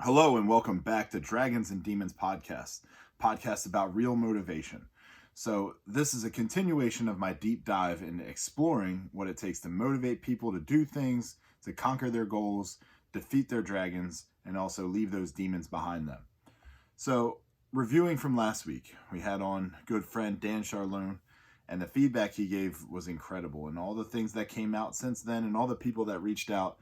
Hello and welcome back to Dragons and Demons podcast about real motivation. So this is a continuation of my deep dive into exploring what it takes to motivate people to do things, to conquer their goals, defeat their dragons, and also leave those demons behind them. So reviewing from last week, we had on good friend Dan Charlone, and the feedback he gave was incredible, and all the things that came out since then and all the people that reached out.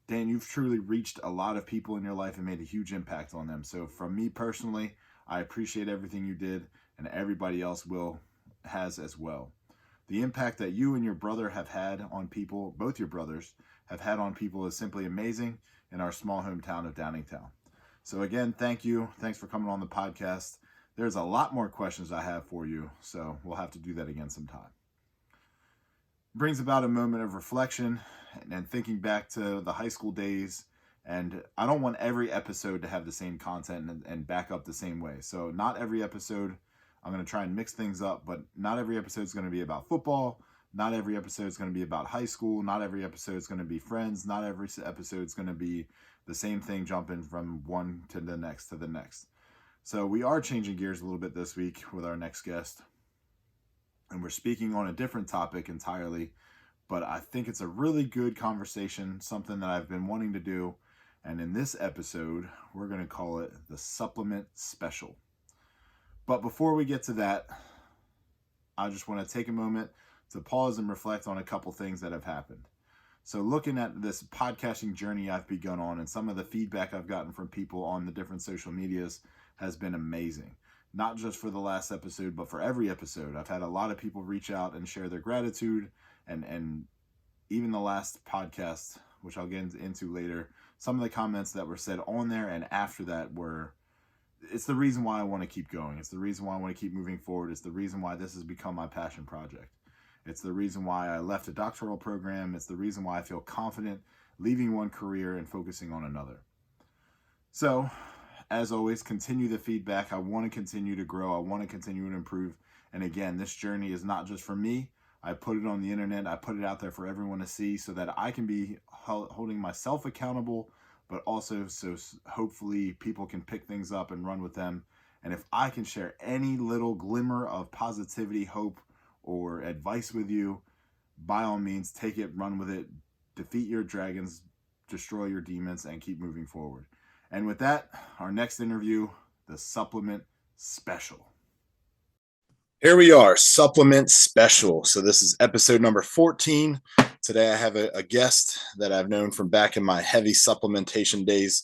Dan, you've truly reached a lot of people in your life and made a huge impact on them. So from me personally, I appreciate everything you did, and everybody else has as well. The impact that you and your brother have had on people, both your brothers, have had on people is simply amazing in our small hometown of Downingtown. So again, thank you. Thanks for coming on the podcast. There's a lot more questions I have for you, so we'll have to do that again sometime. Brings about a moment of reflection and thinking back to the high school days, and I don't want every episode to have the same content and back up the same way. So not every episode, I'm going to try and mix things up, but not every episode is going to be about football. Not every episode is going to be about high school. Not every episode is going to be friends. Not every episode is going to be the same thing, jumping from one to the next to the next. So we are changing gears a little bit this week with our next guest, and we're speaking on a different topic entirely, but I think it's a really good conversation, something that I've been wanting to do. And in this episode, we're going to call it the Supplement Special. But before we get to that, I just want to take a moment to pause and reflect on a couple things that have happened. So looking at this podcasting journey I've begun on and some of the feedback I've gotten from people on the different social medias has been amazing. Not just for the last episode, but for every episode. I've had a lot of people reach out and share their gratitude, and even the last podcast, which I'll get into later, some of the comments that were said on there and after that it's the reason why I want to keep going. It's the reason why I want to keep moving forward. It's the reason why this has become my passion project. It's the reason why I left a doctoral program. It's the reason why I feel confident leaving one career and focusing on another. So, as always, continue the feedback. I want to continue to grow. I want to continue to improve. And again, this journey is not just for me. I put it on the internet. I put it out there for everyone to see so that I can be holding myself accountable, but also so hopefully people can pick things up and run with them. And if I can share any little glimmer of positivity, hope, or advice with you, by all means, take it, run with it, defeat your dragons, destroy your demons, and keep moving forward. And with that, our next interview, the Supplement Special. Here we are, Supplement Special. So this is episode number 14. Today I have a guest that I've known from back in my heavy supplementation days.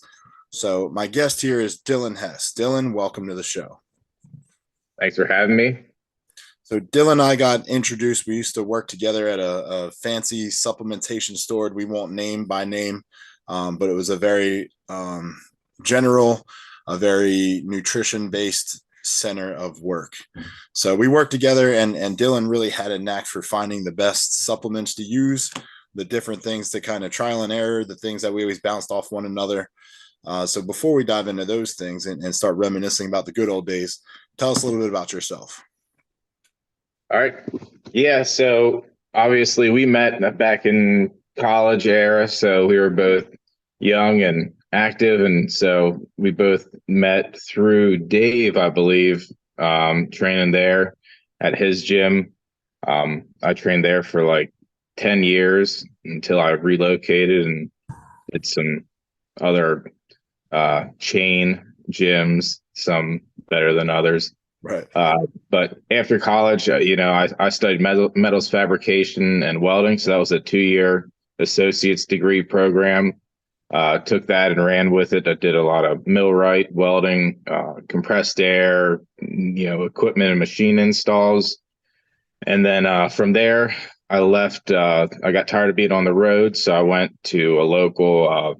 So my guest here is Dylan Hess. Dylan, welcome to the show. Thanks for having me. So Dylan and I got introduced. We used to work together at a fancy supplementation store. We won't name by name, but it was a very general, a very nutrition-based center of work. So we worked together, and Dylan really had a knack for finding the best supplements to use, the different things to kind of trial and error, the things that we always bounced off one another. So before we dive into those things and start reminiscing about the good old days, tell us a little bit about yourself. All right. Yeah. So obviously we met back in college era. So we were both young and active. And so we both met through Dave, I believe, training there at his gym. I trained there for like 10 years until I relocated and did some other chain gyms, some better than others. Right. But after college, I studied metals fabrication and welding. So that was a 2-year associate's degree program. Took that and ran with it. I did a lot of millwright, welding, compressed air, equipment and machine installs. And then from there, I left. I got tired of being on the road. So I went to a local,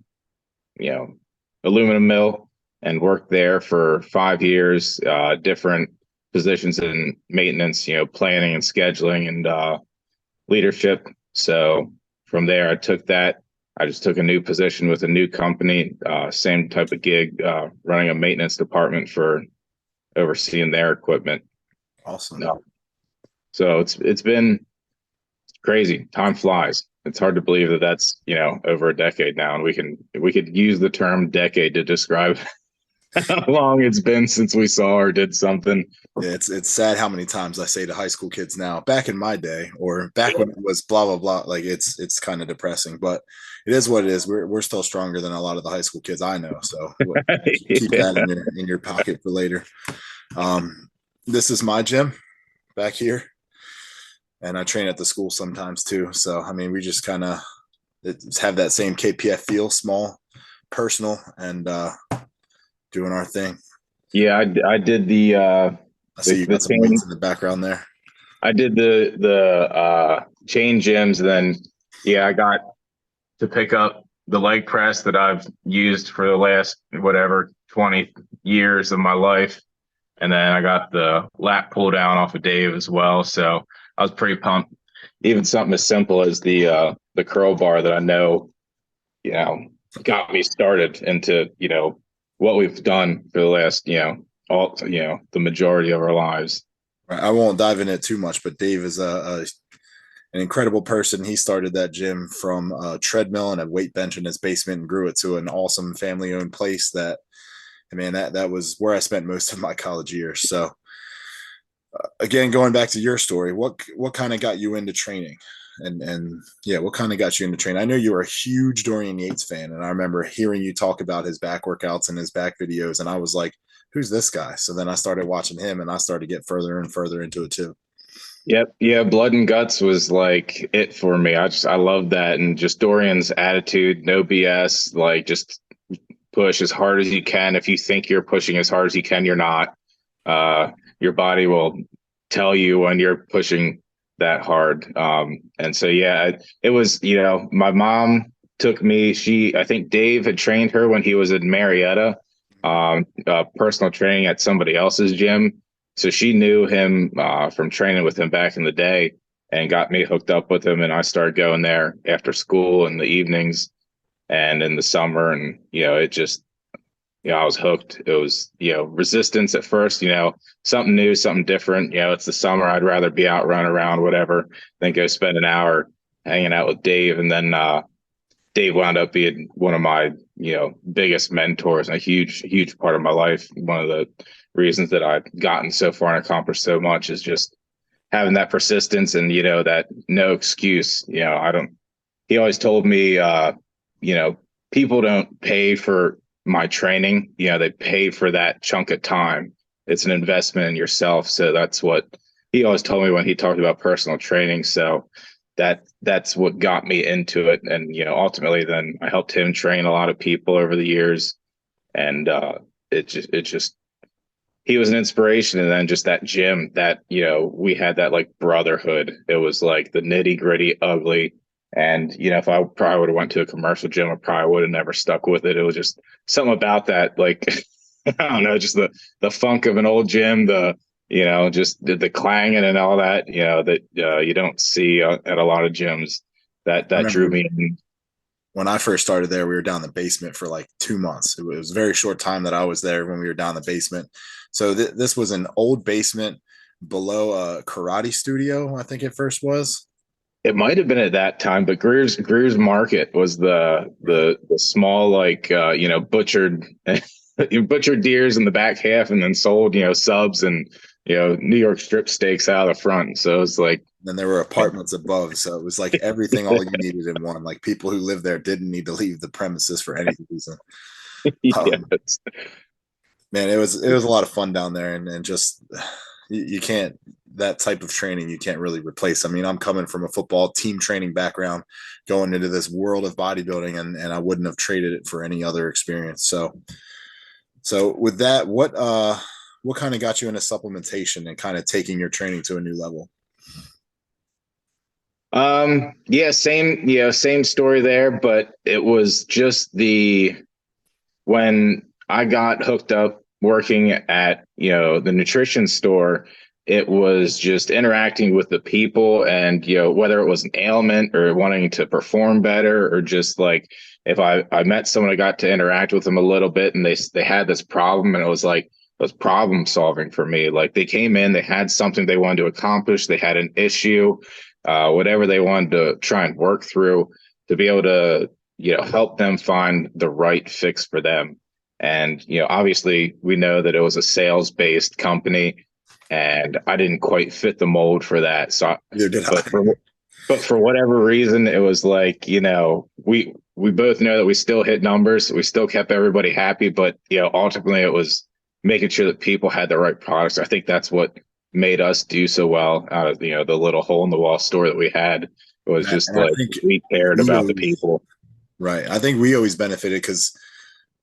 aluminum mill and worked there for 5 years, different positions in maintenance, planning and scheduling and leadership. So from there, I just took a new position with a new company, same type of gig, running a maintenance department for overseeing their equipment. Awesome. So it's been crazy. Time flies. it's hard to believe that that's, over a decade now, and we could use the term decade to describe how long it's been since we saw or did something. Yeah, it's sad how many times I say to high school kids now, back in my day, or back when it was blah blah blah. Like it's kind of depressing, but it is what it is. We're still stronger than a lot of the high school kids I know. So keep Yeah. that in your pocket for later. Um, this is my gym back here, and I train at the school sometimes too. So I mean, we just kind of have that same KPF feel, small, personal, and doing our thing. Yeah, I did I see you the got some weights chain. in the background there. I did the chain gyms, and then yeah, I got to pick up the leg press that I've used for the last whatever 20 years of my life. And then I got the lat pull down off of Dave as well. So I was pretty pumped. Even something as simple as the curl bar that I know, you know, got me started into, what we've done for the last, the majority of our lives. I won't dive in it too much, but Dave is an incredible person. He started that gym from a treadmill and a weight bench in his basement and grew it to an awesome family owned place that, I mean, that was where I spent most of my college years. So again, going back to your story, what kind of got you into training? And yeah, what kind of got you into training? I know you were a huge Dorian Yates fan, and I remember hearing you talk about his back workouts and his back videos, and I was like, who's this guy? So then I started watching him, and I started to get further and further into it too. Yep. Yeah. Blood and guts was like it for me. I love that. And just Dorian's attitude, no BS, like just push as hard as you can. If you think you're pushing as hard as you can, you're not. Your body will tell you when you're pushing that hard. And so, yeah, it was, my mom took me, I think Dave had trained her when he was in Marietta, personal training at somebody else's gym. So she knew him from training with him back in the day and got me hooked up with him. And I started going there after school in the evenings and in the summer. And, it just, I was hooked. It was, resistance at first, something new, something different. It's the summer. I'd rather be out, run around, whatever, than go spend an hour hanging out with Dave. And then Dave wound up being one of my, biggest mentors and a huge, huge part of my life. One of the reasons that I've gotten so far and accomplished so much is just having that persistence and, that no excuse. He always told me, people don't pay for my training, they pay for that chunk of time. It's an investment in yourself. So that's what he always told me when he talked about personal training. So that's what got me into it. And, ultimately then I helped him train a lot of people over the years. And it just, he was an inspiration. And then just that gym that, we had that like brotherhood. It was like the nitty gritty ugly. And, if I probably would have went to a commercial gym, I probably would have never stuck with it. It was just something about that, like, I don't know, just the funk of an old gym, just the clanging and all that, that you don't see at a lot of gyms. I That drew remember me in. when I first started there, we were down the basement for like 2 months. It was a very short time that I was there when we were down the basement. So this was an old basement below a karate studio, I think it first was. It might have been at that time, but Greer's Market was the small like butchered butchered deers in the back half, and then sold subs and New York strip steaks out of the front. So it's like Then there were apartments above. So it was like everything all you needed in one. Like people who lived there didn't need to leave the premises for any reason. Um, yes. man, it was a lot of fun down there, and just you can't, that type of training you can't really replace. I mean, I'm coming from a football team training background, going into this world of bodybuilding, and I wouldn't have traded it for any other experience. So with that, what kind of got you into supplementation and kind of taking your training to a new level? Yeah, same story there, but it was just when I got hooked up working at, the nutrition store, it was just interacting with the people and, whether it was an ailment or wanting to perform better, or just like if I met someone, I got to interact with them a little bit and they had this problem, and it was like, it was problem solving for me. Like they came in, they had something they wanted to accomplish. They had an issue. whatever they wanted to try and work through to be able to, help them find the right fix for them. And, obviously we know that it was a sales based company and I didn't quite fit the mold for that. So, Neither did I. but for, but for whatever reason, it was like, we both know that we still hit numbers. We still kept everybody happy, but, ultimately it was making sure that people had the right products. I think that's what made us do so well out of, the little hole in the wall store that we had. It was just And I like think we cared we about the always, people. right. I think we always benefited because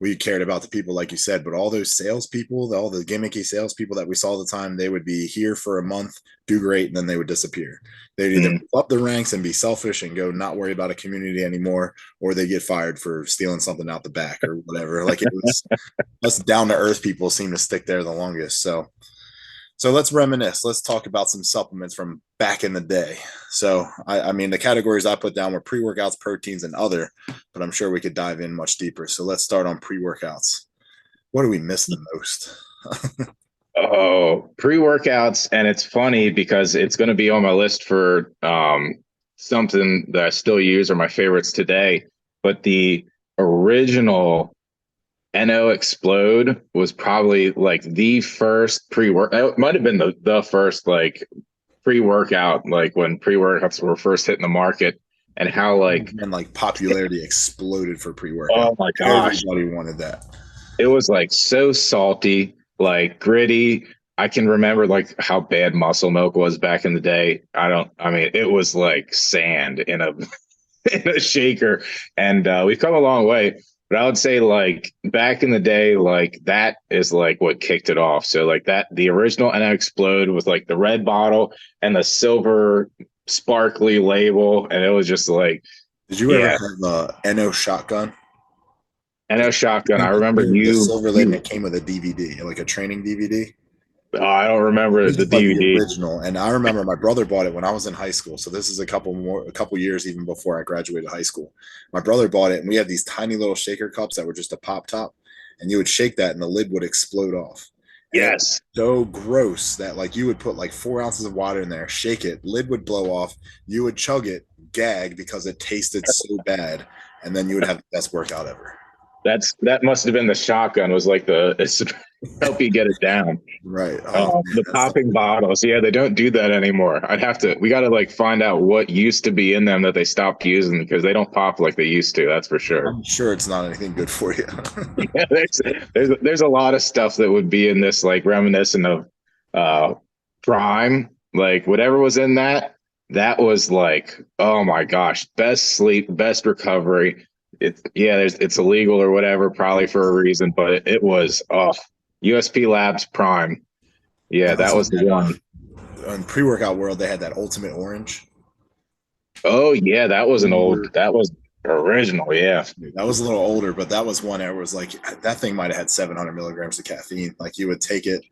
we cared about the people, like you said, but all those salespeople, all the gimmicky salespeople that we saw all the time, they would be here for a month, do great, and then they would disappear. They'd either Mm. move up the ranks and be selfish and go not worry about a community anymore, or they get fired for stealing something out the back or whatever. Like it was us down to earth people seem to stick there the longest. So let's reminisce. Let's talk about some supplements from back in the day. So, I mean, the categories I put down were pre workouts, proteins, and other, but I'm sure we could dive in much deeper. So, let's start on pre workouts. What do we miss the most? Oh, pre-workouts. And it's funny because it's going to be on my list for something that I still use or my favorites today. But the original NO Explode was probably like the first pre-workout. It might have been the first like pre-workout, like when pre-workouts were first hitting the market and how like, And like popularity exploded for pre workout. oh my gosh, Everybody wanted that. it was like so salty, like gritty. I can remember like how bad Muscle Milk was back in the day. I mean, it was like sand in a in a shaker, and we've come a long way. But I would say like back in the day, like that is like what kicked it off. So like that, the original NO Explode with like the red bottle and the silver sparkly label, and it was just like, Did you ever yeah, have NO shotgun? NO Shotgun. I remember The you silver lid and you. it came with a DVD, like a training DVD. Oh, I don't remember This the is like the DVD. original, and I remember my brother bought it when I was in high school. So this is a couple years even before I graduated high school. My brother bought it, and we had these tiny little shaker cups that were just a pop top, and you would shake that, and the lid would explode off, and it was Yes. so gross that like you would put like 4 ounces of water in there, shake it, lid would blow off, you would chug it, gag because it tasted so bad, and then you would have the best workout ever. That must have been the shotgun was like the it's help you get it down. Right? Oh man, The that's popping bottles. Yeah, they don't do that anymore. We got to like find out what used to be in them that they stopped using because they don't pop like they used to. That's for sure. I'm sure it's not anything good for you. Yeah, there's a lot of stuff that would be in this like reminiscent of uh Prime, like whatever was in that. That was like, oh my gosh, best sleep, best recovery. It's illegal or whatever, probably for a reason, but it was USP Labs Prime. They Yeah, that also was the had one. in pre-workout world they had that ultimate orange. Oh yeah, Remember? that was original. Yeah. That was a little older, but that was one that was like that thing might have had 700 milligrams of caffeine. Like you would take it,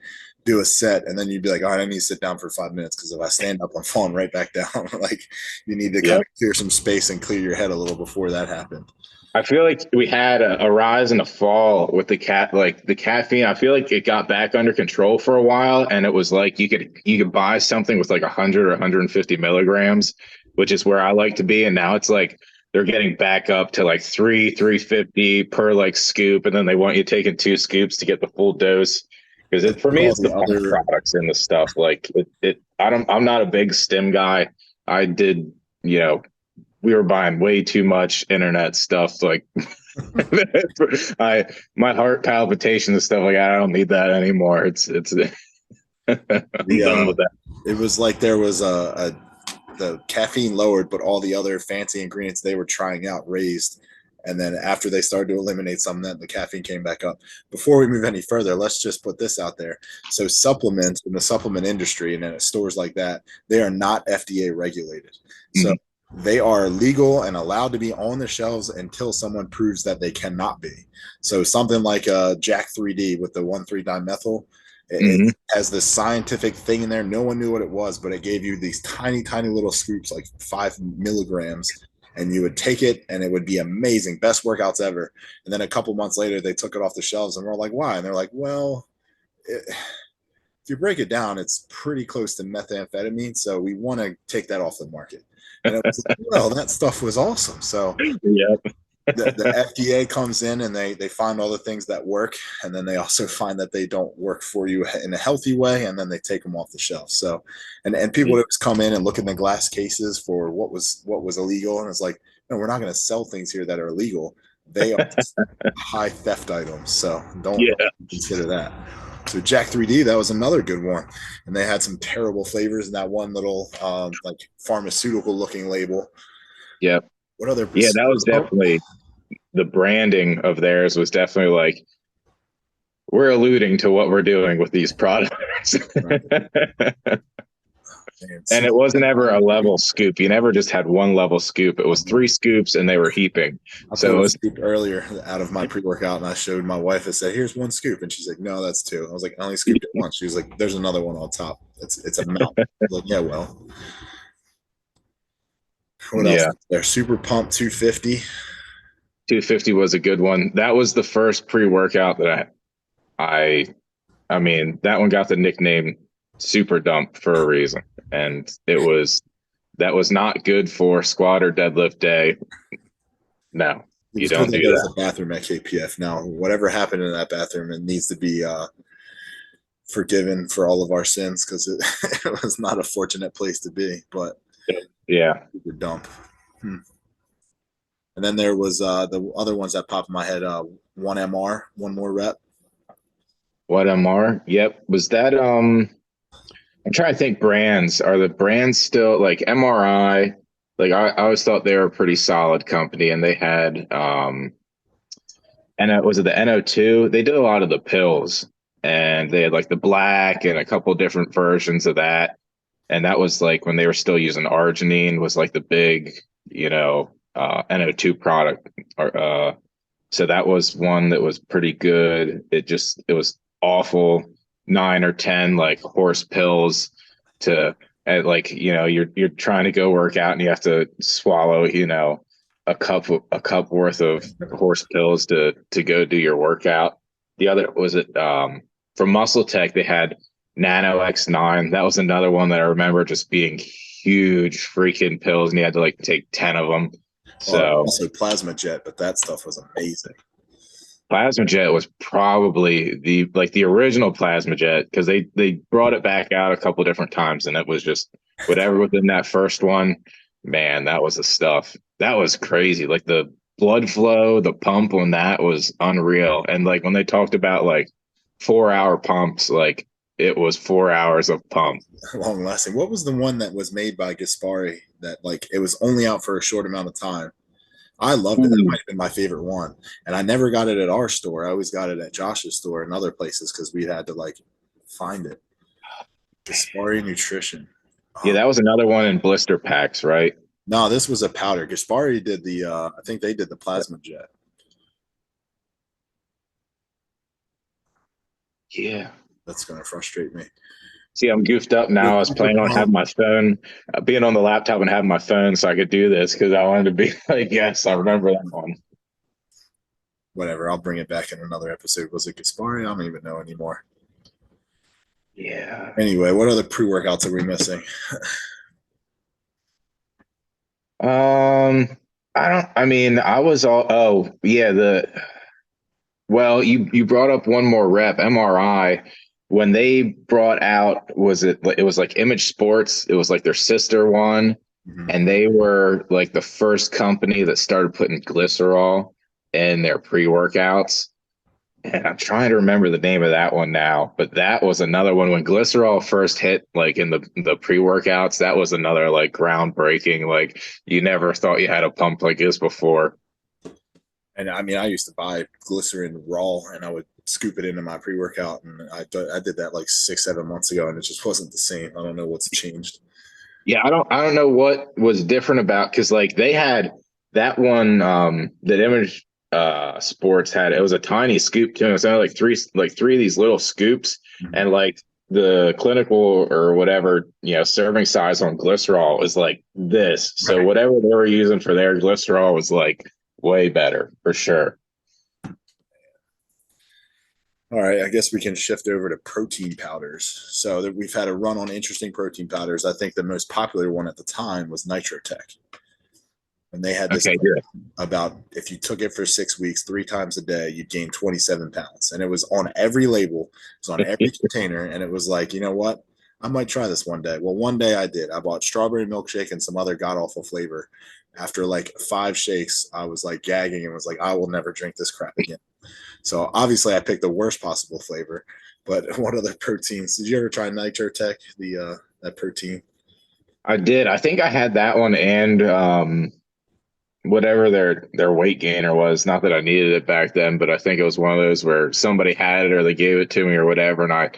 do a set, and then you'd be like, "All right, I need to sit down for 5 minutes because if I stand up, I'm falling right back down." Like you need to kind Yep. of clear some space and clear your head a little before that happened. I feel like we had a rise and a fall with like the caffeine. I feel like it got back under control for a while, and it was like you could buy something with like 100 or 150 milligrams, which is where I like to be. And now it's like they're getting back up to like 350 per like scoop, and then they want you taking 2 scoops to get the full dose. Because I for think me, all it's the the pump other products in the stuff. Like I'm not a big stim guy. I did, you know, we were buying way too much internet stuff. Like I my heart palpitations and stuff like I don't need that anymore. It's I'm the done with that. it was like there was the caffeine lowered, but all the other fancy ingredients they were trying out raised. And then after they started to eliminate some of that, the caffeine came back up. Before we move any further, let's just put this out there. So supplements in the supplement industry and at stores like that, they are not FDA regulated. So Mhm. they are legal and allowed to be on the shelves until someone proves that they cannot be. So something like Jack 3D with the 1,3-dimethyl, it Mhm. has this scientific thing in there. No one knew what it was, but it gave you these tiny, tiny little scoops, like 5 milligrams, and you would take it and it would be amazing, best workouts ever. And then a couple months later, they took it off the shelves and we're like, why? And they're like, well, it, if you break it down, it's pretty close to methamphetamine. So we want to take that off the market. And it was like, well, that stuff was awesome. So Yep. the FDA comes in and they find all the things that work, and then they also find that they don't work for you in a healthy way, and then they take them off the shelf. So, and people would just come in and look in the glass cases for what was illegal, and it's like, no, we're not going to sell things here that are illegal. They are high theft items, so don't Yeah. consider that. So Jack 3D, that was another good one, and they had some terrible flavors in that one little like pharmaceutical looking label. Yep. What other? Yeah, that was definitely the branding of theirs was definitely like we're alluding to what we're doing with these products. And it wasn't ever a level scoop. You never just had one level scoop. It was 3 scoops and they were heaping. I So pulled it a was scoop earlier out of my pre-workout, and I showed my wife. I said, "Here's 1 scoop," and she's like, "No, that's 2." I was like, "I only scooped it once." She was like, "There's another one on top. It's a mountain." I was like, "Yeah, well." What else? yeah. There, Super Pump 250. 250 was a good one. That was the first pre-workout that I mean, that one got the nickname Super Dump for a reason. And that was not good for squat or deadlift day. No, It you was good don't that do there was that. a bathroom at KPF. Now, whatever happened in that bathroom, it needs to be forgiven for all of our sins, because it was not a fortunate place to be. But Yeah. super dump. And then there was the other ones that popped in my head. 1MR, 1 more rep. What MR? Yep. Was that I'm trying to think brands. Are the brands still like MRI? Like I always thought they were a pretty solid company and they had and was it the NO2? They did a lot of the pills and they had like the black and a couple different versions of that. And that was like when they were still using arginine was like the big, NO2 product. So that was one that was pretty good. It was awful. 9 or 10 like horse pills to like you're trying to go work out and you have to swallow a cup worth of horse pills to go do your workout. The other was it from Muscle Tech they had Nano X9. That was another one that I remember just being huge freaking pills and you had to like take 10 of them. So Also Plasma Jet, but that stuff was amazing. Plasma Jet was probably the original Plasma Jet because they brought it back out a couple different times and it was just whatever was in that first one, man, that was the stuff. That was crazy. Like the blood flow, the pump on that was unreal. And like when they talked about like 4 hour pumps, like it was 4 hours of pump. Long lasting. What was the one that was made by Gaspari that like it was only out for a short amount of time? I loved it. That might have been my favorite one. And I never got it at our store. I always got it at Josh's store and other places because we had to like find it. Gaspari Nutrition. Yeah, that was another one in blister packs, right? No, this was a powder. Gaspari did the I think they did the Plasma Jet. Yeah. That's gonna frustrate me. See, I'm goofed up now. I was planning on having my phone, being on the laptop and having my phone so I could do this because I wanted to be like, yes, I remember that one. Whatever, I'll bring it back in another episode. Was it Gaspari? I don't even know anymore. Yeah. Anyway, what other pre-workouts are we missing? I mean, I was all, oh, yeah, well, you brought up 1 more rep, MRI. When they brought out, it was like Image Sports, it was like their sister one, and they were like the first company that started putting glycerol in their pre-workouts. And I'm trying to remember the name of that one now, but that was another one when glycerol first hit, like in the pre-workouts. That was another like groundbreaking. Like you never thought you had a pump like this before. And I mean, I used to buy glycerin raw, and I would scoop it into my pre-workout, and I did that like 6 7 months ago, and it just wasn't the same. I don't know what's changed. Yeah, I don't know what was different about because like they had that one that Image Sports had. It was a tiny scoop too. It was only like three of these little scoops, and like the clinical or whatever serving size on glycerol is like this. So whatever they were using for their glycerol was like way better for sure. All right, I guess we can shift over to protein powders. So that we've had a run on interesting protein powders. I think the most popular one at the time was Nitrotech. And they had this Okay, good. about if you took it for 6 weeks, 3 times a day, you'd gain 27 pounds. And it was on every label, it was on every container. And it was like, you know what? I might try this one day. Well, one day I did. I bought strawberry milkshake and some other god awful flavor. After like 5 shakes, I was like gagging and was like, I will never drink this crap again. So obviously, I picked the worst possible flavor. But what other proteins? Did you ever try Nitrotech, that protein? I did. I think I had that one and whatever their weight gainer was. Not that I needed it back then, but I think it was one of those where somebody had it or they gave it to me or whatever, and I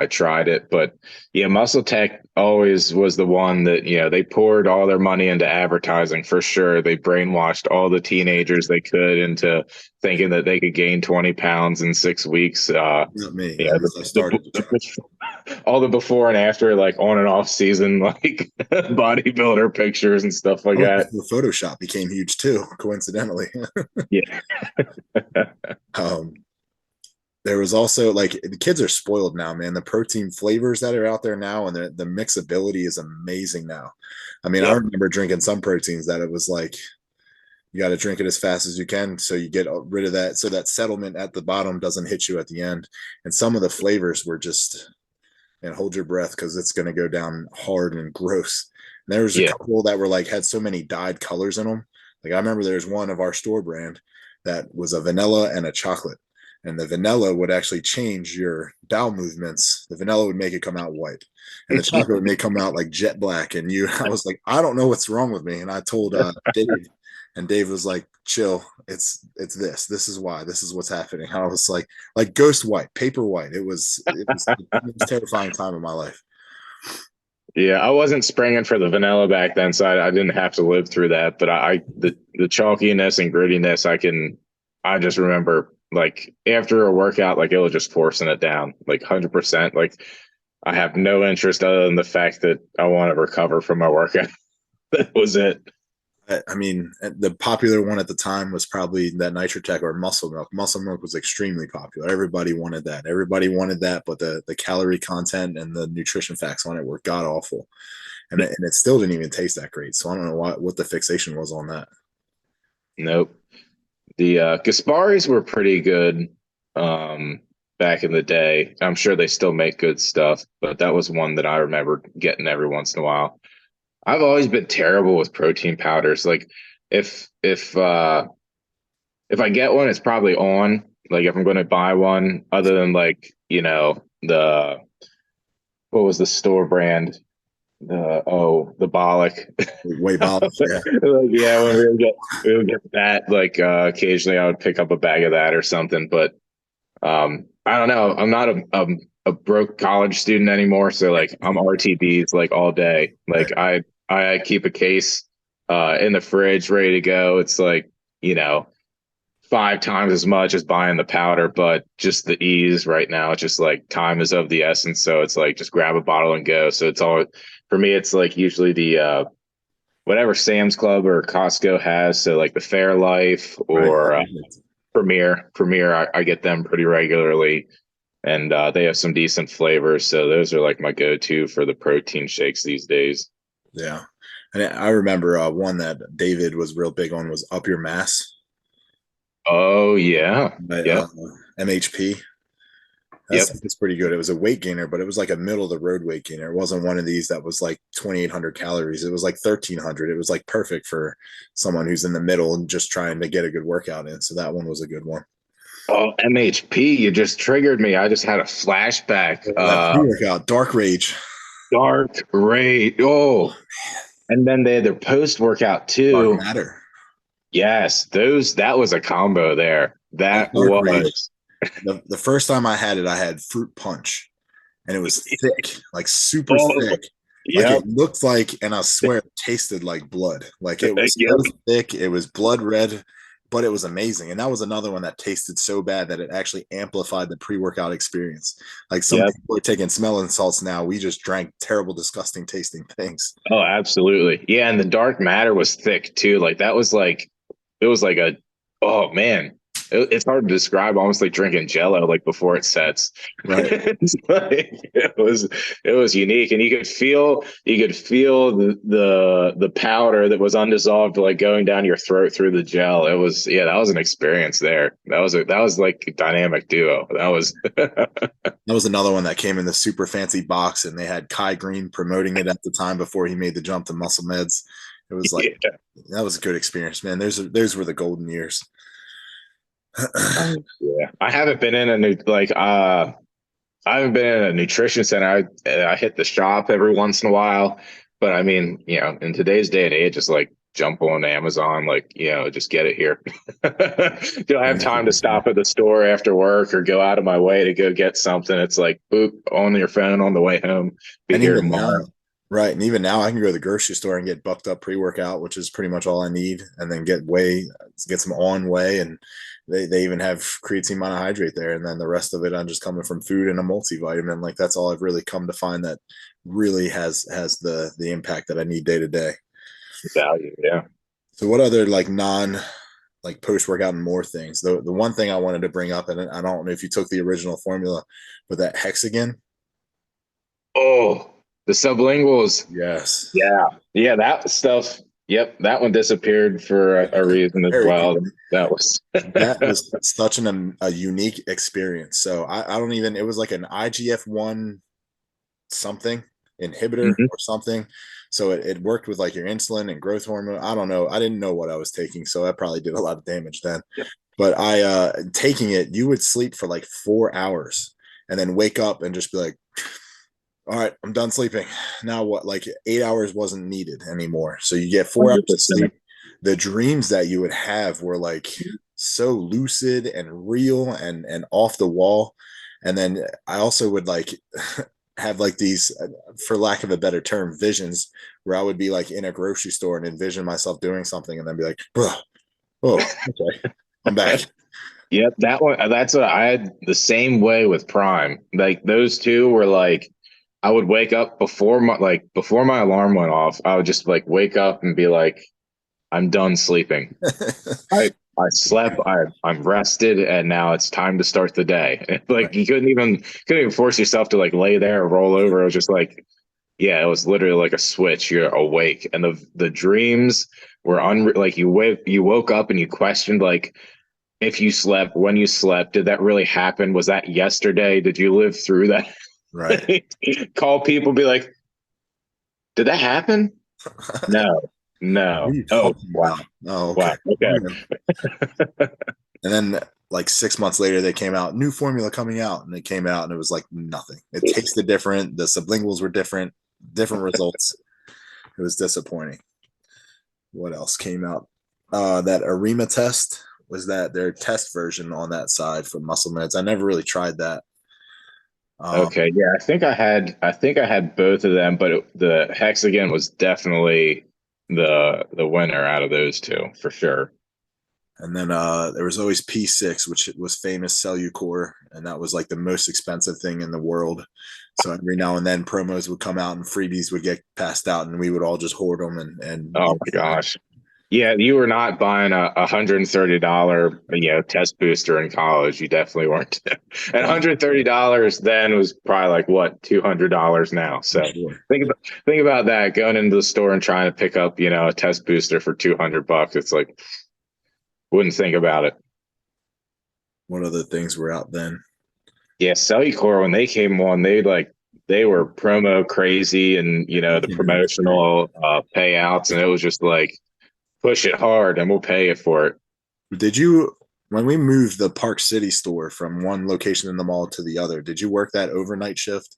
tried it. But yeah, Muscle Tech always was the one that, they poured all their money into advertising for sure. They brainwashed all the teenagers they could into thinking that they could gain 20 pounds in 6 weeks. Not me. Yeah, At least I started to try. all the before and after, like on and off season, like bodybuilder pictures and stuff like that. Photoshop became huge too, coincidentally. Yeah. um, there was also like the kids are spoiled now, man. The protein flavors that are out there now and the mixability is amazing now. I mean, I Yep. remember drinking some proteins that it was like you got to drink it as fast as you can so you get rid of that so that settlement at the bottom doesn't hit you at the end. And some of the flavors were just and hold your breath because it's going to go down hard and gross. And there was a Yeah. couple that were like had so many dyed colors in them. Like I remember there's one of our store brand that was a vanilla and a chocolate. And the vanilla would actually change your bowel movements. The vanilla would make it come out white, and the chocolate would make it come out like jet black. And I was like, I don't know what's wrong with me. And I told Dave, and Dave was like, "Chill, it's this. This is why. This is what's happening." I was like ghost white, paper white. It was the most terrifying time of my life. Yeah, I wasn't springing for the vanilla back then, so I didn't have to live through that. But the chalkiness and grittiness, I just remember like after a workout, like it was just forcing it down, like 100%. Like I have no interest other than the fact that I want to recover from my workout. That was it. I mean, the popular one at the time was probably that Nitrotech or Muscle Milk. Muscle Milk was extremely popular. Everybody wanted that. Everybody wanted that, but the calorie content and the nutrition facts on it were god awful, and it still didn't even taste that great. So I don't know what the fixation was on that. Nope. The Gasparis were pretty good back in the day. I'm sure they still make good stuff, but that was one that I remember getting every once in a while. I've always been terrible with protein powders. Like if if uh if I get one, it's probably on. Like if I'm going to buy one, other than like, the what was the store brand? The Bollock. Way Bob, yeah. Like, yeah, when we would get that, like occasionally I would pick up a bag of that or something. But I don't know. I'm not a broke college student anymore, so like I'm RTDs like all day. Right. Like I keep a case in the fridge ready to go. It's like, 5 times as much as buying the powder, but just the ease right now. It's just like time is of the essence. So it's like just grab a bottle and go. So it's all for me. It's like usually the whatever Sam's Club or Costco has. So like the Fairlife Right. or Premier. I get them pretty regularly, and they have some decent flavors. So those are like my go-to for the protein shakes these days. Yeah. And I remember one that David was real big on was Up Your Mass Oh yeah, by yep, MHP. yep, That's pretty good. It was a weight gainer, but it was like a middle of the road weight gainer. It wasn't one of these that was like 2,800 calories. It was like 1,300. It was like perfect for someone who's in the middle and just trying to get a good workout in. So that one was a good one. Oh, MHP, you just triggered me. I just had a flashback. That pre-workout, Dark Rage. Dark rate. Oh, and then they had their post workout Dark too. Matter. Yes, that was a combo there. That That Dark Rage. was. The first time I had it, I had Fruit Punch, and it was thick, like super Oh, thick. Like yep, it looked like, and I swear it tasted like blood. Like it was yep, so thick, it was blood red, but it was amazing. And that was another one that tasted so bad that it actually amplified the pre-workout experience. Like some yep. people are taking smelling salts now. We just drank terrible, disgusting tasting things. Oh, absolutely. Yeah, and the dark matter was thick too. Like that was like it was like a oh man. it's hard to describe. Almost like drinking Jello, like before it sets. Right. It was unique, and you could feel the powder that was undissolved like going down your throat through the gel. It was that was an experience there. That was like a dynamic duo. That was That was another one that came in the super fancy box, and they had Kai Green promoting it at the time before he made the jump to Muscle Meds. It was like yeah. that was a good experience, man. Those were the golden years. Yeah. I haven't been in a new I haven't been in a nutrition center. I hit the shop every once in a while, but I mean, in today's day and age, just like jump on Amazon, like just get it here. Do I have time to stop at the store after work or go out of my way to go get something? It's like boop on your phone on the way home. Be And here even now, tomorrow. right? And even now, I can go to the grocery store and get bucked up pre-workout, which is pretty much all I need, and then get some on whey, and they even have creatine monohydrate there, and then the rest of it I'm just coming from food and a multivitamin. Like that's all I've really come to find that really has the impact that I need day to day. Value, yeah. So what other like non like post workout and more things? The one thing I wanted to bring up, and I don't know if you took the original formula, but that hexagon. Oh, the sublinguals. Yes. Yeah. Yeah, that stuff. Yep, that one disappeared for a reason as Very well. quickly. That was That was such a unique experience. So I don't even, it was like an IGF-1 something inhibitor Mhm. or something. So it worked with like your insulin and growth hormone. I don't know. I didn't know what I was taking. So that probably did a lot of damage then. But taking it, you would sleep for like 4 hours and then wake up and just be like, all right, I'm done sleeping. Now what? Like 8 hours wasn't needed anymore. So you get 4 hours of 100%. sleep. The dreams that you would have were like so lucid and real and off the wall. And then I also would like have like these, for lack of a better term, visions where I would be like in a grocery store and envision myself doing something and then be like, oh, okay, I'm back. Yep, that one. That's what I had the same way with Prime. Like those two were like, I would wake up before my alarm went off. I would just like wake up and be like, I'm done sleeping. I slept. I'm rested, and now it's time to start the day. Like Right. you couldn't even force yourself to like lay there or roll over. It was just like, yeah, it was literally like a switch. You're awake, and the dreams were like you woke up and you questioned like if you slept, when you slept, did that really happen? Was that yesterday? Did you live through that? Right. Call people, be like, did that happen? No, What are no. you Oh, talking wow, about? Oh, okay. wow. Okay. And then like 6 months later, they came out, new formula coming out, and it came out and it was like nothing. It tasted different. The sublinguals were different, different results. It was disappointing. What else came out? That ARIMA test was that their test version on that side for muscle meds. I never really tried that. Okay, yeah, I think I had both of them, but the hexagon was definitely the winner out of those two for sure. And then there was always P6, which was famous Cellucor, and that was like the most expensive thing in the world. So every now and then promos would come out and freebies would get passed out, and we would all just hoard them and Oh my gosh. Yeah, you were not buying a $130 test booster in college. You definitely weren't. And $130 then was probably like what $200 now. for So sure. think about that going into the store and trying to pick up a test booster for $200. It's like wouldn't think about it. What other things were out then? Yeah, Cellucor when they came on, they were promo crazy and the Marketing was great. promotional payouts, and it was just like push it hard and we'll pay you for it. Did you, when we moved the Park City store from one location in the mall to the other, did you work that overnight shift?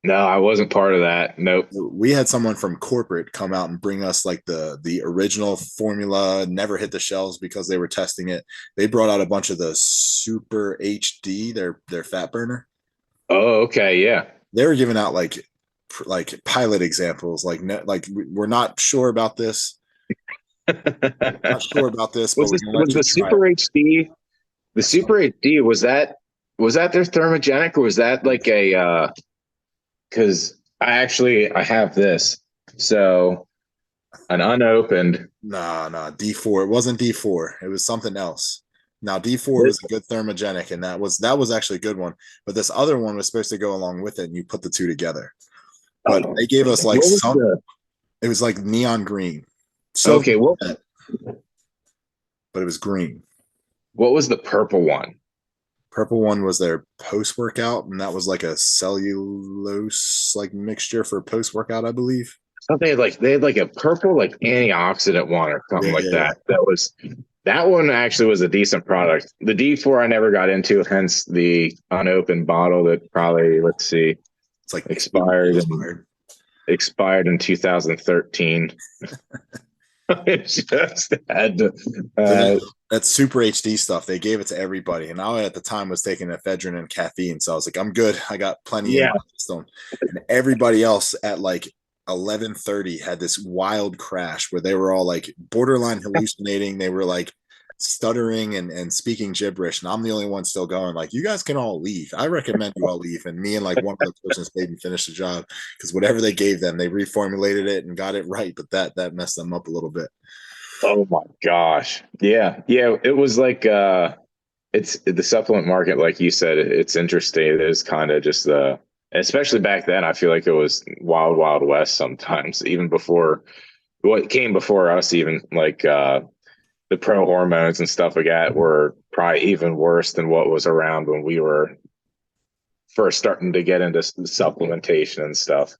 No, I wasn't part of that. Nope. We had someone from corporate come out and bring us like the original formula, never hit the shelves because they were testing it. They brought out a bunch of the super HD, their fat burner. Oh, okay, yeah. They were giving out like pilot examples, like no, like we're not sure about this, not sure about this, but we're gonna Was let you the try it. Super HD the Super HD was that their thermogenic, or was that like a because I have this. So an unopened. Nah, D4. It wasn't D4. It was something else. Now D4 was a good thermogenic, and that was actually a good one. But this other one was supposed to go along with it, and you put the two together. But Oh, they gave us like what was some. the It was like neon green, silver, okay? but it was green. What was the purple one? Purple one was their post workout, and that was like a cellulose like mixture for post workout, I believe. I thought they had like a purple like antioxidant one or something Yeah, like yeah, yeah. that. That one actually was a decent product. The D4 I never got into, hence the unopened bottle that probably, let's see, It's like expired in expired. expired in 2013. It just had to. So Uh, that super HD stuff, they gave it to everybody. And I at the time was taking ephedrine and caffeine. So I was like, I'm good. I got plenty in yeah, my system. And everybody else at like 11:30 had this wild crash where they were all like borderline hallucinating. They were like stuttering and speaking gibberish. And I'm the only one still going, like, you guys can all leave. I recommend you all leave. And me and like one other person stayed and finished the job because whatever they gave them, they reformulated it and got it right. But that messed them up a little bit. oh my gosh. Yeah. Yeah. It was like it's the supplement market, like you said, it's interesting. It is kind of just especially back then, I feel like it was wild, wild west sometimes, even before what came before us, even like the pro hormones and stuff like that were probably even worse than what was around when we were first starting to get into supplementation and stuff.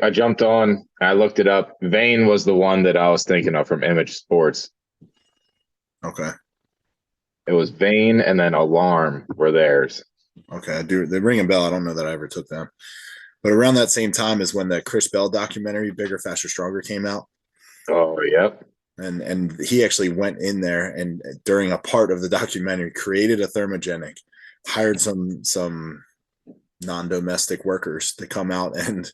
I jumped on, I looked it up. Vane was the one that I was thinking of from Image Sports. Okay. It was Vane and then Alarm were theirs. Okay. I do. They ring a bell. I don't know that I ever took them. But around that same time is when the Chris Bell documentary, Bigger, Faster, Stronger, came out. Oh, yep. And he actually went in there and during a part of the documentary created a thermogenic, hired some non-domestic workers to come out and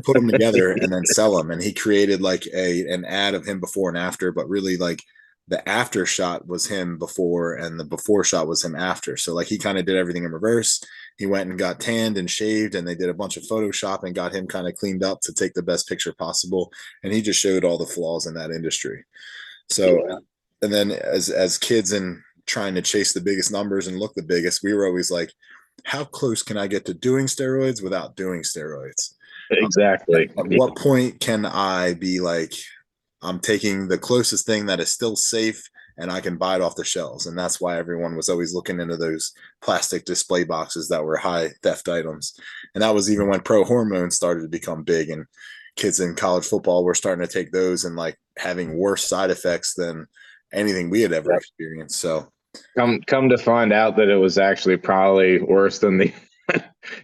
put them together and then sell them. And he created like an ad of him before and after, but really like the after shot was him before and the before shot was him after. So like he kind of did everything in reverse. He went and got tanned and shaved, and they did a bunch of Photoshop and got him kind of cleaned up to take the best picture possible. And he just showed all the flaws in that industry. So, Yeah. and then as kids and trying to chase the biggest numbers and look the biggest, we were always like, how close can I get to doing steroids without doing steroids? Exactly. At what point can I be like, I'm taking the closest thing that is still safe and I can buy it off the shelves? And that's why everyone was always looking into those plastic display boxes that were high theft items. And that was even when pro hormones started to become big and kids in college football were starting to take those and like having worse side effects than anything we had ever Yep. experienced. So Come to find out that it was actually probably worse than the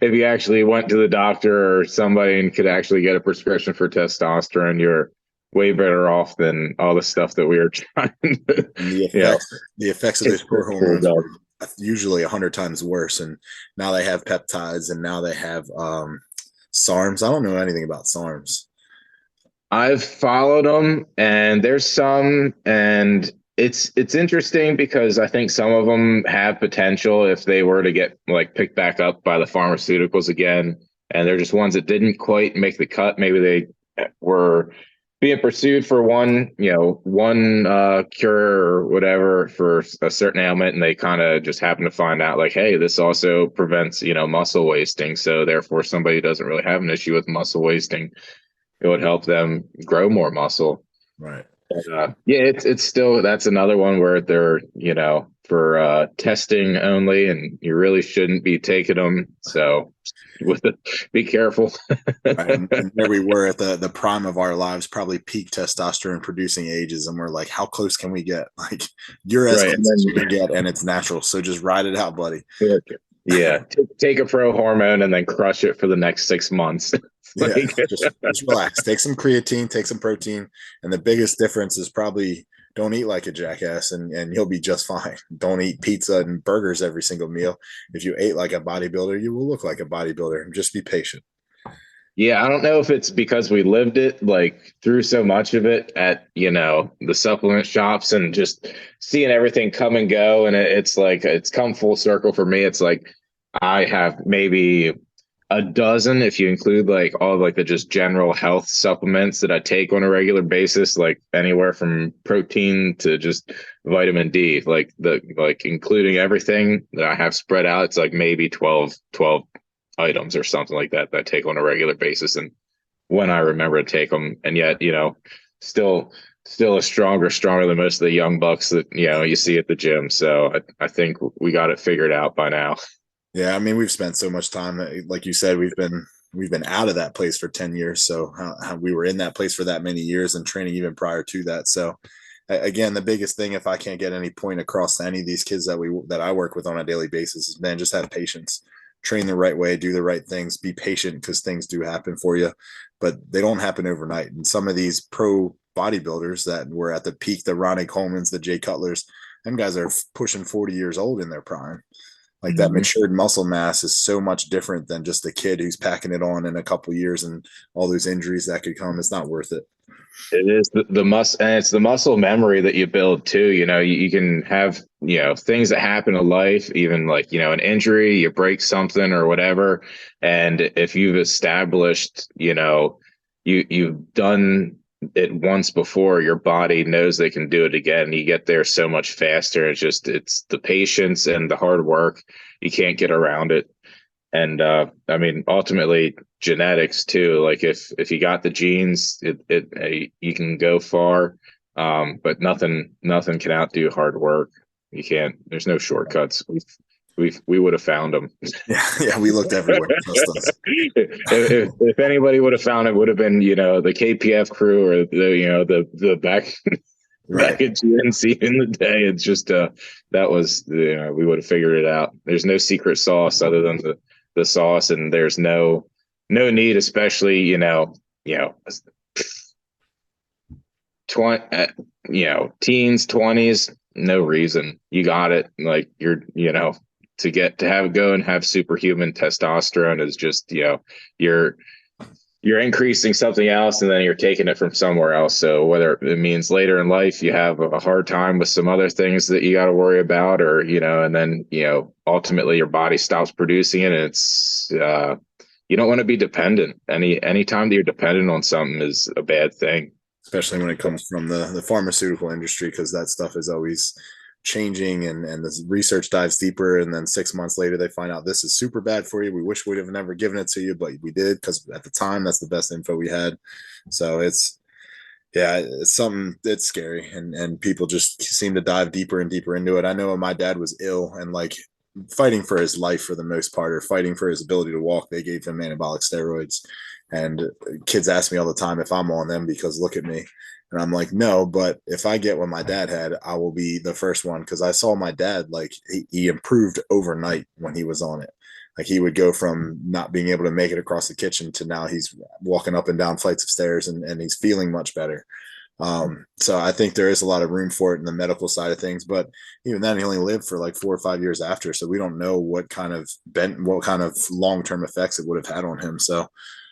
if you actually went to the doctor or somebody and could actually get a prescription for testosterone, you're way better off than all the stuff that we were trying to, and the you know, effects of get those growth pulled hormones up. were usually 100 times worse. And now they have peptides, and now they have SARMs. I don't know anything about SARMs. I've followed them, and there's some, and it's interesting because I think some of them have potential if they were to get like picked back up by the pharmaceuticals again, and they're just ones that didn't quite make the cut. Maybe they were being pursued for one cure or whatever for a certain ailment, and they kind of just happen to find out like, hey, this also prevents muscle wasting, so therefore somebody who doesn't really have an issue with muscle wasting, it would help them grow more muscle. Right. But, yeah, it's still, that's another one where they're for testing only, and you really shouldn't be taking them. So with it, be careful. Right. And there we were at the prime of our lives, probably peak testosterone producing ages, and we're like, how close can we get? Like, you're as Right, and close as you then can get, and it's natural. So just ride it out, buddy. yeah, take a pro hormone and then crush it for the next 6 months. Yeah, Like, just relax. Take some creatine, take some protein, and the biggest difference is probably don't eat like a jackass, and you'll be just fine. Don't eat pizza and burgers every single meal. If you ate like a bodybuilder, you will look like a bodybuilder. Just be patient. yeah, I don't know if it's because we lived it like through so much of it at the supplement shops and just seeing everything come and go, and it's like it's come full circle for me. It's like I have maybe a dozen if you include like all of like the just general health supplements that I take on a regular basis, like anywhere from protein to just vitamin D, like including everything that I have spread out. It's like maybe 12 items or something like that that I take on a regular basis. And when I remember to take them, and yet, still, still a stronger than most of the young bucks that, you see at the gym. So I think we got it figured out by now. Yeah, I mean, we've spent so much time, like you said, we've been out of that place for 10 years. So how we were in that place for that many years and training even prior to that. So again, the biggest thing, if I can't get any point across to any of these kids that I work with on a daily basis, is, man, just have patience, train the right way, do the right things, be patient, because things do happen for you, but they don't happen overnight. And some of these pro bodybuilders that were at the peak, the Ronnie Colemans, the Jay Cutlers, them guys are pushing 40 years old in their prime. Like, that Mhm. matured muscle mass is so much different than just a kid who's packing it on in a couple of years, and all those injuries that could come. It's not worth it. It is the muscle, and it's the muscle memory that you build too. You can have, things that happen in life, even like, an injury, you break something or whatever. And if you've established, you've done it once before, your body knows they can do it again. You get there so much faster. It's the patience and the hard work. You can't get around it. And I mean, ultimately genetics too. Like if you got the genes, you can go far. But nothing can outdo hard work. You can't. There's no shortcuts. We would have found them. Yeah, yeah, we looked everywhere. Trust us. If anybody would have found it, would have been, the KPF crew, or the back Right. at GNC in the day. It's just that was, we would have figured it out. There's no secret sauce other than the sauce, and there's no need, especially, 20, teens, 20s, no reason. You got it. Like, to get to have go and have superhuman testosterone is just, you're you're increasing something else, and then you're taking it from somewhere else. So whether it means later in life you have a hard time with some other things that you got to worry about, or, and then, ultimately your body stops producing it. And it's, you don't want to be dependent. Any time that you're dependent on something is a bad thing. Especially when it comes from the pharmaceutical industry, because that stuff is always changing, and the research dives deeper, and then 6 months later they find out this is super bad for you. We wish we'd have never given it to you, but we did, because at the time that's the best info we had. So yeah, it's something, it's scary, and people just seem to dive deeper and deeper into it. I know when my dad was ill and like fighting for his life for the most part, or fighting for his ability to walk, they gave him anabolic steroids. And kids ask me all the time if I'm on them, because look at me. And I'm like, no, but if I get what my dad had, I will be the first one, because I saw my dad, like, he improved overnight when he was on it. Like, he would go from not being able to make it across the kitchen to now he's walking up and down flights of stairs, and he's feeling much better. So I think there is a lot of room for it in the medical side of things, but even then, he only lived for like 4 or 5 years after. So we don't know what kind of long-term effects it would have had on him. So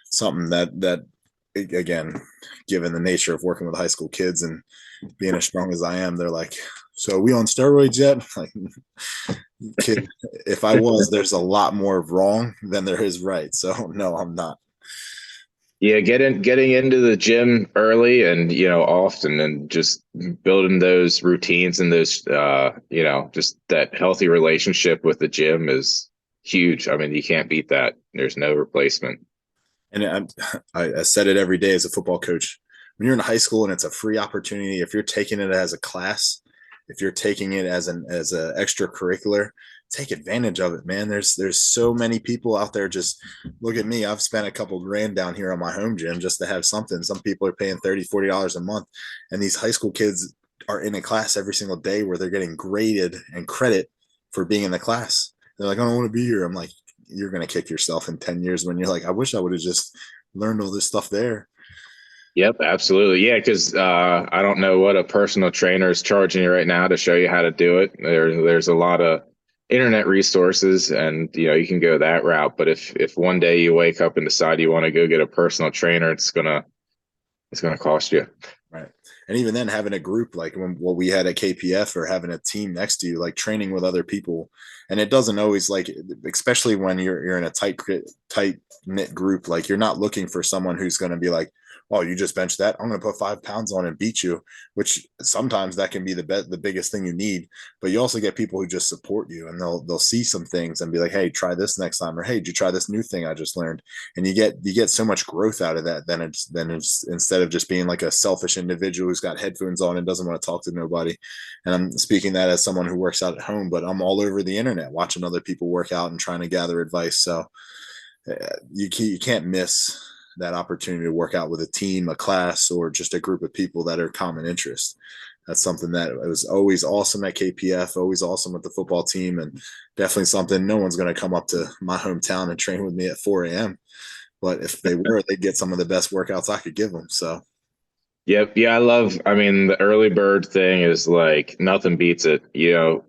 something that again, given the nature of working with high school kids and being as strong as I am, they're like, so are we on steroids yet? Like, kid, if I was, there's a lot more wrong than there is right. So no, I'm not. Yeah, getting into the gym early and, often, and just building those routines and those, just that healthy relationship with the gym is huge. I mean, you can't beat that. There's no replacement. And I said it every day as a football coach. When you're in high school and it's a free opportunity, if you're taking it as a class, if you're taking it as a extracurricular, take advantage of it, man. There's so many people out there. Just look at me. I've spent a couple grand down here on my home gym just to have something. Some people are paying $30, $40 a month, and these high school kids are in a class every single day where they're getting graded and credit for being in the class. They're like, I don't want to be here. I'm like, you're going to kick yourself in 10 years when you're like, I wish I would have just learned all this stuff there. Yep, absolutely. Yeah, because I don't know what a personal trainer is charging you right now to show you how to do it. There's a lot of internet resources, and, you can go that route. But if one day you wake up and decide you want to go get a personal trainer, it's gonna cost you. Right. And even then, having a group like what we had at KPF, or having a team next to you, like training with other people. And it doesn't always, like, especially when you're in a tight knit group, like you're not looking for someone who's going to be like, oh, you just bench that, I'm going to put 5 pounds on and beat you, which sometimes that can be the biggest thing you need. But you also get people who just support you, and they'll see some things and be like, hey, try this next time, or hey, did you try this new thing I just learned? And you get so much growth out of that. Then it's instead of just being like a selfish individual who's got headphones on and doesn't want to talk to nobody. And I'm speaking that as someone who works out at home, but I'm all over the internet watching other people work out and trying to gather advice. So you can't miss that opportunity to work out with a team, a class, or just a group of people that are common interest. That's something that was always awesome at KPF, always awesome with the football team, and definitely something no one's going to come up to my hometown and train with me at 4 a.m. But if they were, they'd get some of the best workouts I could give them. So, Yep. Yeah, I mean, the early bird thing is like nothing beats it.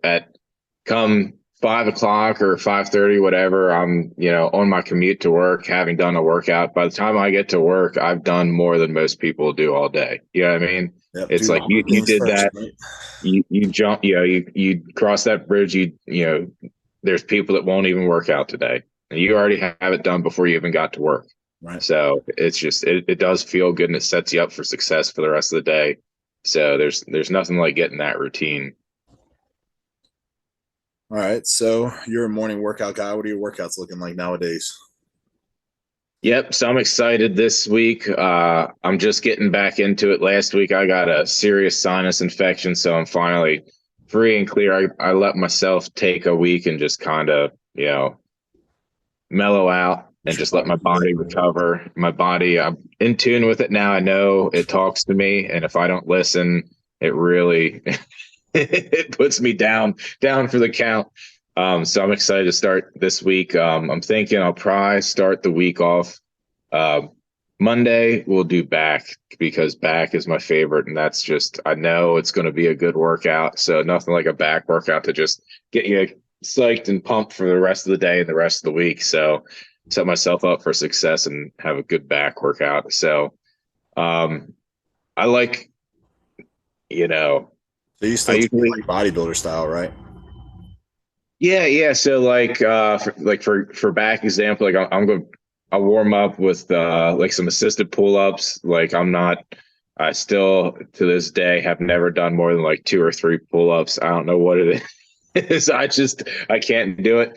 At come 5 o'clock or 5:30, whatever, I'm, on my commute to work, having done a workout. By the time I get to work, I've done more than most people do all day. You know what I mean? yep, It's do the like hard you things did first, that, right? you jump, you cross that bridge, there's people that won't even work out today. And you already have it done before you even got to work. Right. So it's just it does feel good, and it sets you up for success for the rest of the day. So there's nothing like getting that routine. All right. So you're a morning workout guy. What are your workouts looking like nowadays? Yep. So I'm excited this week. I'm just getting back into it. Last week I got a serious sinus infection, so I'm finally free and clear. I let myself take a week and just kind of, mellow out Let and your just let body my heal. body recover. My body, I'm in tune with it now. I know it talks to me, and if I don't listen, it really it puts me down for the count. So I'm excited to start this week. I'm thinking I'll probably start the week off. Uh, Monday we'll do back, because back is my favorite, and that's just, I know it's going to be a good workout. So nothing like a back workout to just get you psyched and pumped for the rest of the day and the rest of the week. So set myself up for success and have a good back workout. So I like, you know, So you I still train usually, like bodybuilder style, right? yeah. So like, for back example, like I'm going, I'll warm up with like some assisted pull ups. Like I still to this day have never done more than like 2 or 3 pull ups. I don't know what it is. I can't do it.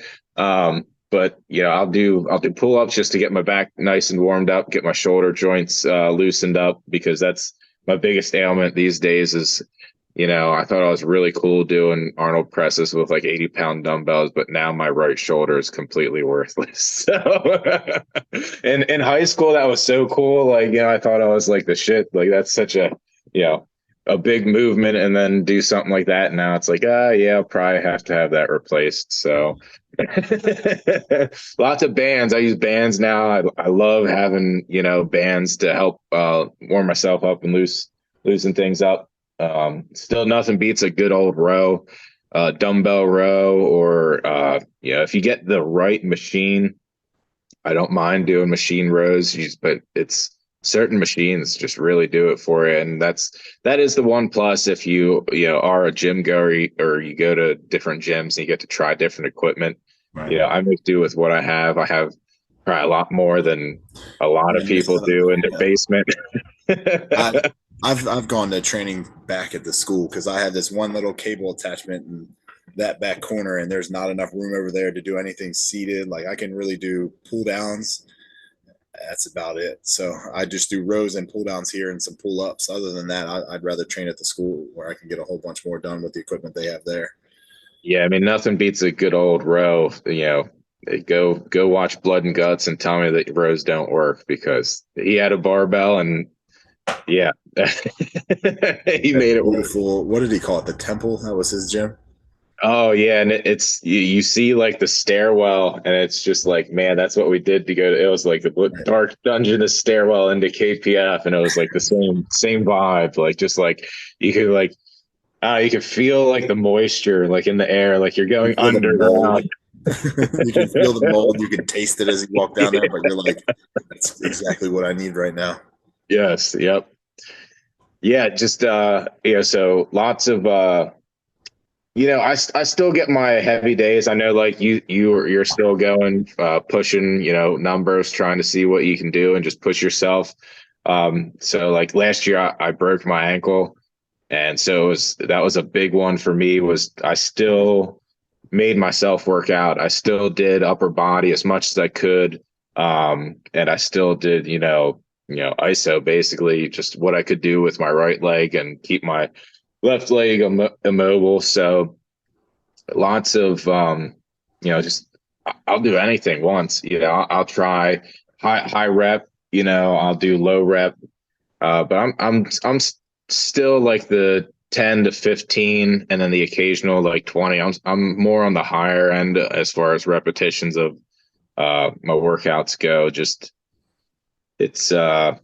But I'll do pull ups just to get my back nice and warmed up, get my shoulder joints loosened up, because that's my biggest ailment these days. Is I thought I was really cool doing Arnold presses with like 80-pound dumbbells, but now my right shoulder is completely worthless. So, in high school, that was so cool. Like, I thought I was like the shit. Like, that's such you know, a big movement, and then do something like that. And now it's like, yeah, I'll probably have to have that replaced. So, lots of bands. I use bands now. I love having, bands to help warm myself up and loosen things up. Still nothing beats a good old row, dumbbell row, or if you get the right machine. I don't mind doing machine rows, but it's certain machines just really do it for you, and that is the one plus if are a gym goer, or you go to different gyms and you get to try different equipment. Right. I make do with what I have. I have probably a lot more than a lot of Yeah, mix people that up. do in their Yeah. basement. I've I've gone to training back at the school because I had this one little cable attachment in that back corner, and there's not enough room over there to do anything seated. Like I can really do pull downs. That's about it. So I just do rows and pull downs here and some pull ups. Other than that, I'd rather train at the school where I can get a whole bunch more done with the equipment they have there. Yeah, I mean, nothing beats a good old row. Go watch Blood and Guts and tell me that rows don't work, because he had a barbell, and yeah, he That made it work. beautiful. What did he call it? The temple. That was his gym. Oh yeah, and it's you see like the stairwell, and it's just like, man, that's what we did to go to. It was like the Right. dark dungeonous stairwell into KPF, and it was like the same vibe. Like, just like you could like you could feel like the moisture like in the air, like you're You going feel the mold. underground. You can feel the mold. You can taste it as you walk down there, but you're like, that's exactly what I need right now. Yes, yep. Yeah, just so lots of I still get my heavy days. I know like you're still going pushing, numbers, trying to see what you can do and just push yourself. So like last year I broke my ankle, and so that was a big one for me. Was I still made myself work out. I still did upper body as much as I could. And I still did, ISO, basically just what I could do with my right leg and keep my left leg immobile. So lots of, just I'll do anything once, I'll try high rep, I'll do low rep. But I'm still like the 10 to 15 and then the occasional like 20. I'm more on the higher end as far as repetitions of my workouts go. Just it's I'm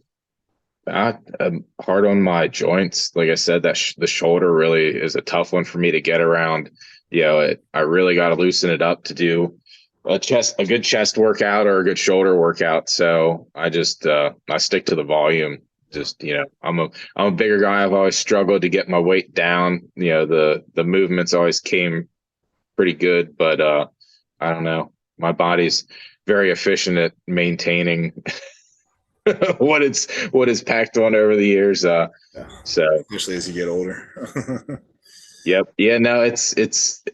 hard on my joints. Like I said, that the shoulder really is a tough one for me to get around. I really got to loosen it up to do a good chest workout or a good shoulder workout. So I stick to the volume. Just I'm a bigger guy. I've always struggled to get my weight down. The movements always came pretty good, but I don't know. My body's very efficient at maintaining what it's packed on over the years. Yeah, So especially as you get older. yep, yeah, no, it's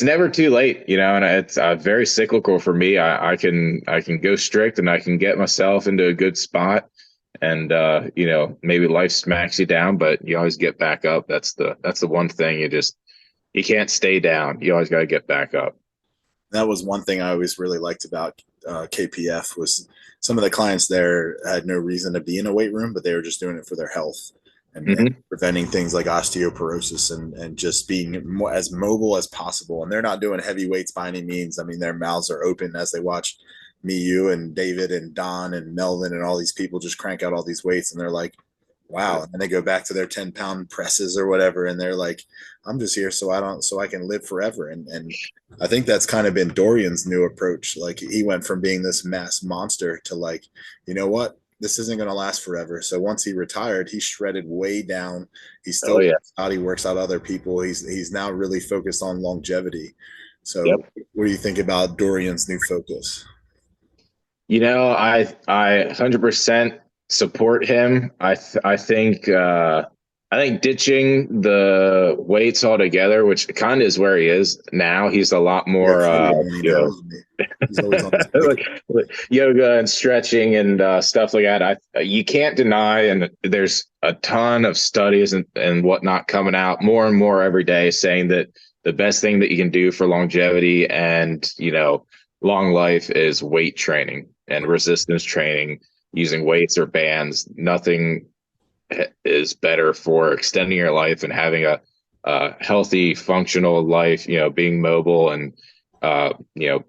never too late, and it's very cyclical for me. I can go strict and I can get myself into a good spot, and maybe life smacks you down, but you always get back up. That's the one thing you can't stay down. You always got to get back up. That was one thing I always really liked about KPF was some of the clients there had no reason to be in a weight room, but they were just doing it for their health and Hmm. preventing things like osteoporosis and just being as mobile as possible. And they're not doing heavy weights by any means. I mean, their mouths are open as they watch me, you, and David and Don and Melvin and all these people just crank out all these weights, and they're like, wow. And they go back to their 10-pound presses or whatever, and they're like, I'm just here so I can live forever. And I think that's kind of been Dorian's new approach. Like he went from being this mass monster to like, you know what? This isn't going to last forever. So once he retired, he shredded way down. He Oh still yeah. works out. He works out other people. He's now really focused on longevity. So Yep. what do you think about Dorian's new focus? I 100% support him. I think ditching the weights altogether, which kind of is where he is now. He's a lot Yeah, more cardio money now, isn't he? He's always on his bike. like yoga and stretching and stuff like that. You can't deny, and there's a ton of studies and whatnot coming out more and more every day saying that the best thing that you can do for longevity and long life is weight training and resistance training using weights or bands. Nothing is better for extending your life and having a healthy, functional life, being mobile and,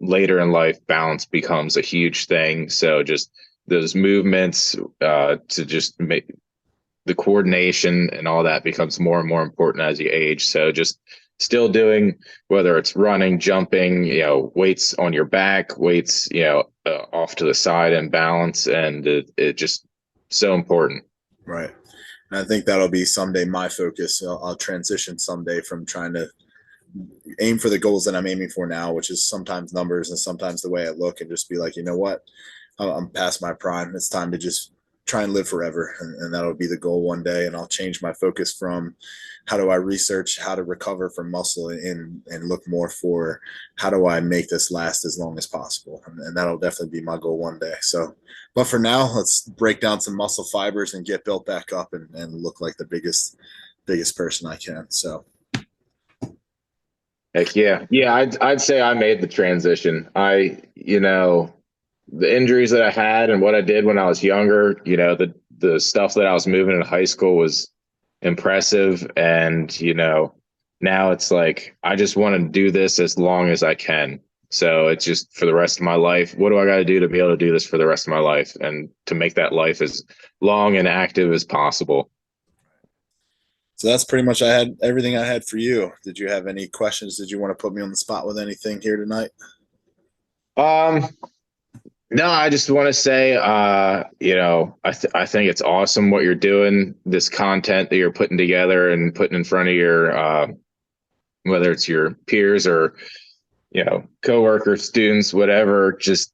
later in life, balance becomes a huge thing. So just those movements to just make the coordination and all that becomes more and more important as you age. So just still doing whether it's running, jumping, weights on your back, weights, off to the side and balance, and it just so important. Right. And I think that'll be someday my focus. I'll transition someday from trying to aim for the goals that I'm aiming for now, which is sometimes numbers and sometimes the way I look, and just be like, you know what, I'm past my prime. It's time to just try and live forever, and that'll be the goal one day. And I'll change my focus from how do I research how to recover from muscle and look more for how do I make this last as long as possible, and that'll definitely be my goal one day. So, but for now, let's break down some muscle fibers and get built back up and look like the biggest person I can. So Heck yeah. Yeah, I'd say I made the transition. The injuries that I had and what I did when I was younger, the stuff that I was moving in high school was impressive. And, now it's like I just want to do this as long as I can. So it's just for the rest of my life. What do I got to do to be able to do this for the rest of my life and to make that life as long and active as possible? So that's pretty much I had everything I had for you. Did you have any questions? Did you want to put me on the spot with anything here tonight? Um, No, I just want to say, I think it's awesome what you're doing. This content that you're putting together and putting in front of your, whether it's your peers or coworkers, students, whatever. Just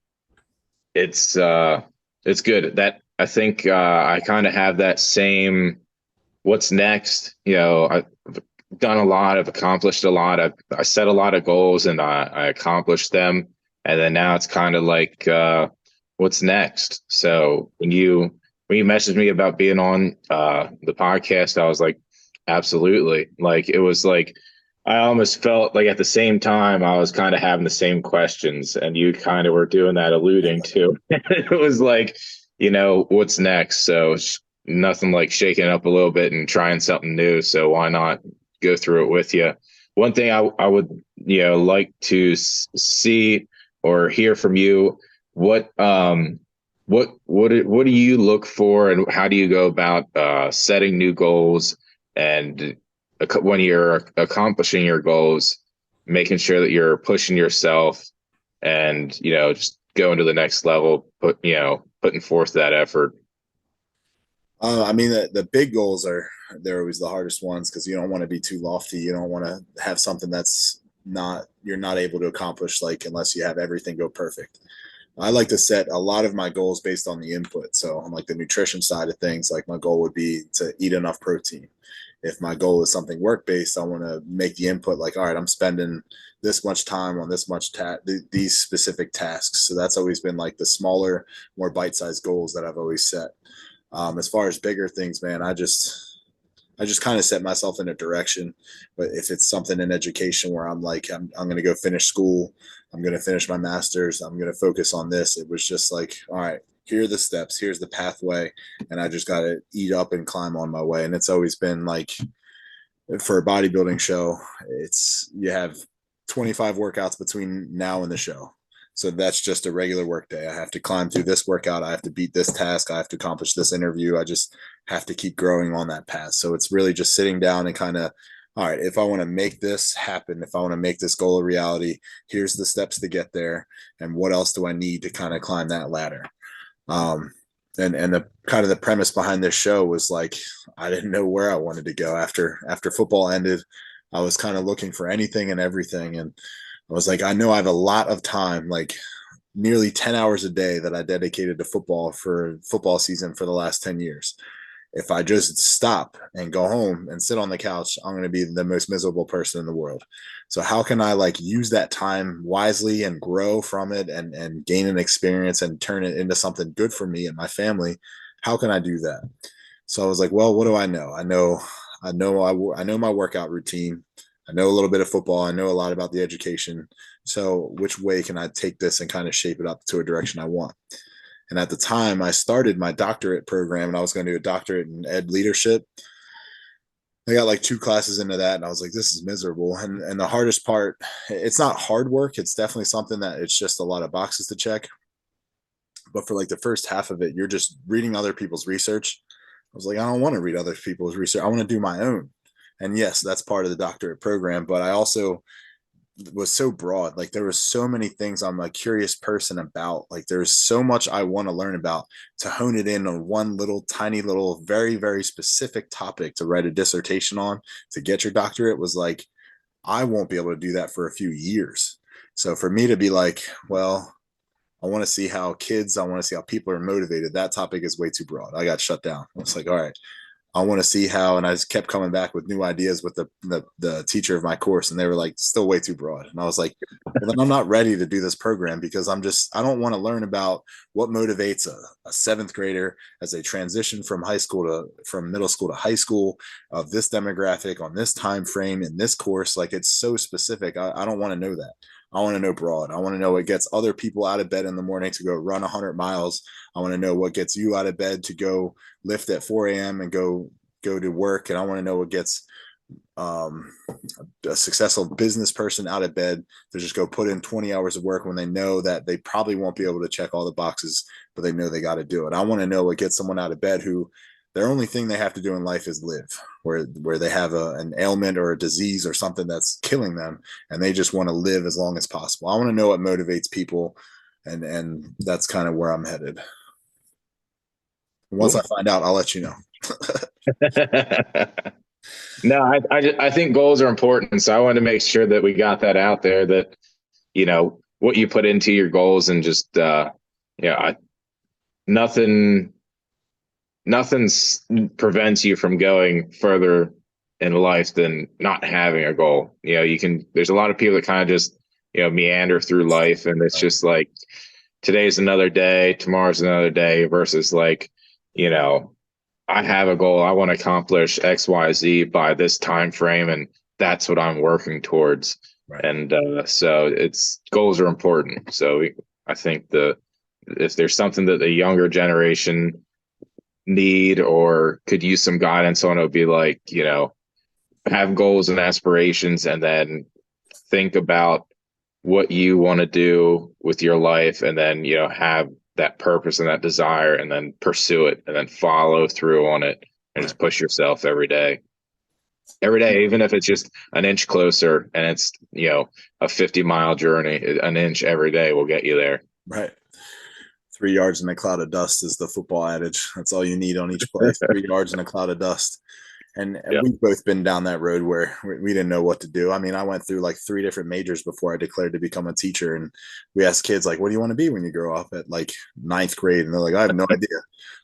it's uh, it's good. That I think I kind of have that same. What's next? I've done a lot. I've accomplished a lot. I set a lot of goals and I accomplished them. And then now it's kind of like, what's next? So when you messaged me about being on the podcast, I was like, absolutely. Like it was like I almost felt like at the same time I was kind of having the same questions, and you kind of were doing that, alluding to. It was like, what's next? So nothing like shaking it up a little bit and trying something new. So why not go through it with you? One thing I would like to see or hear from you. What do you look for, and how do you go about setting new goals, and when you're accomplishing your goals, making sure that you're pushing yourself and just going to the next level, putting forth that effort. I mean, the big goals they're always the hardest ones because you don't want to be too lofty. You don't want to have something that's not you're not able to accomplish, like unless you have everything go perfect. I like to set a lot of my goals based on the input. So on like the nutrition side of things, like my goal would be to eat enough protein. If my goal is something work based, I want to make the input like, all right, I'm spending this much time on this much these specific tasks. So that's always been like the smaller, more bite sized goals that I've always set. As far as bigger things, man, I just kind of set myself in a direction. But if it's something in education where I'm like, I'm going to go finish school, I'm going to finish my master's, I'm going to focus on this. It was just like, all right, here are the steps, here's the pathway, and I just got to eat up and climb on my way. And it's always been like, for a bodybuilding show, it's you have 25 workouts between now and the show. So that's just a regular work day. I have to climb through this workout. I have to beat this task. I have to accomplish this interview. I just have to keep growing on that path. So it's really just sitting down and kind of, all right, if I want to make this happen, if I want to make this goal a reality, here's the steps to get there. And what else do I need to kind of climb that ladder? Um, and the kind of the premise behind this show was like I didn't know where I wanted to go after football ended. I was kind of looking for anything and everything, and I was like, I know I have a lot of time, like nearly 10 hours a day that I dedicated to football for football season for the last 10 years. If I just stop and go home and sit on the couch, I'm going to be the most miserable person in the world. So how can I like use that time wisely and grow from it and gain an experience and turn it into something good for me and my family? How can I do that? So I was like, well, what do I know? I know my workout routine. I know a little bit of football. I know a lot about the education. So which way can I take this and kind of shape it up to a direction I want? And at the time, I started my doctorate program and I was going to do a doctorate in ed leadership. I got like two classes into that and I was like, this is miserable. And the hardest part, it's not hard work. It's definitely something that it's just a lot of boxes to check. But for like the first half of it, you're just reading other people's research. I was like, I don't want to read other people's research. I want to do my own. And yes, that's part of the doctorate program. But I also was so broad. Like there was so many things I'm a curious person about. Like there's so much I want to learn about to hone it in on one little tiny little very very specific topic to write a dissertation on to get your doctorate was like I won't be able to do that for a few years. So for me to be like, well, I want to see how kids, I want to see how people are motivated. That topic is way too broad. I got shut down. I was like, all right, I want to see how, and I just kept coming back with new ideas with the teacher of my course, and they were like, still way too broad. And I was like, well, then I'm not ready to do this program because I don't want to learn about what motivates a seventh grader as they transition from middle school to high school of this demographic on this time frame in this course. Like it's so specific. I don't want to know that. I want to know broad. I want to know what gets other people out of bed in the morning to go run 100 miles. I want to know what gets you out of bed to go lift at 4 a.m. and go to work. And I want to know what gets um, a successful business person out of bed to just go put in 20 hours of work when they know that they probably won't be able to check all the boxes, but they know they got to do it. I want to know what gets someone out of bed who their only thing they have to do in life is live, where they have an ailment or a disease or something that's killing them, and they just want to live as long as possible. I want to know what motivates people and that's kind of where I'm headed. Once I Cool. find out, I'll let you know. No, I think goals are important. So I wanted to make sure that we got that out there, that, what you put into your goals, and just, nothing, nothing prevents you from going further in life than not having a goal. There's a lot of people that kind of just, meander through life, and it's Right. just like, today's another day, tomorrow's another day, versus like, you know, I have a goal. I want to accomplish XYZ by this time frame, and that's what I'm working towards. Right. And so it's goals are important. So I think if there's something that the younger generation need or could use some guidance on, it would be like, have goals and aspirations, and then think about what you want to do with your life, and then, have that purpose and that desire, and then pursue it, and then follow through on it, and Right. just push yourself every day, even if it's just an inch closer, and it's, a 50-mile journey. An inch every day will get you there. Right. 3 yards in a cloud of dust is the football adage. That's all you need on each play. 3 yards in a cloud of dust. And Yeah. we've both been down that road where we didn't know what to do. I mean, I went through like 3 different majors before I declared to become a teacher. And we asked kids, like, what do you want to be when you grow up, at like ninth grade? And they're like, I have no idea.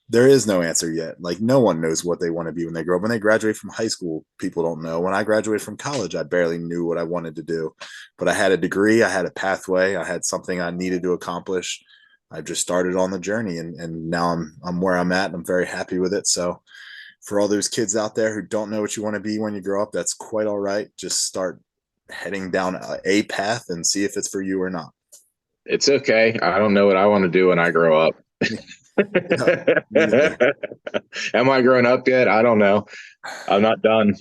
There is no answer yet. Like, no one knows what they want to be when they grow up. When they graduate from high school, people don't know. When I graduated from college, I barely knew what I wanted to do. But I had a degree, I had a pathway, I had something I needed to accomplish. I've just started on the journey, and now I'm where I'm at, and I'm very happy with it. So for all those kids out there who don't know what you want to be when you grow up, that's quite all right. Just start heading down a path and see if it's for you or not. It's okay. I don't know what I want to do when I grow up. Yeah, me neither. Am I grown up yet? I don't know. I'm not done.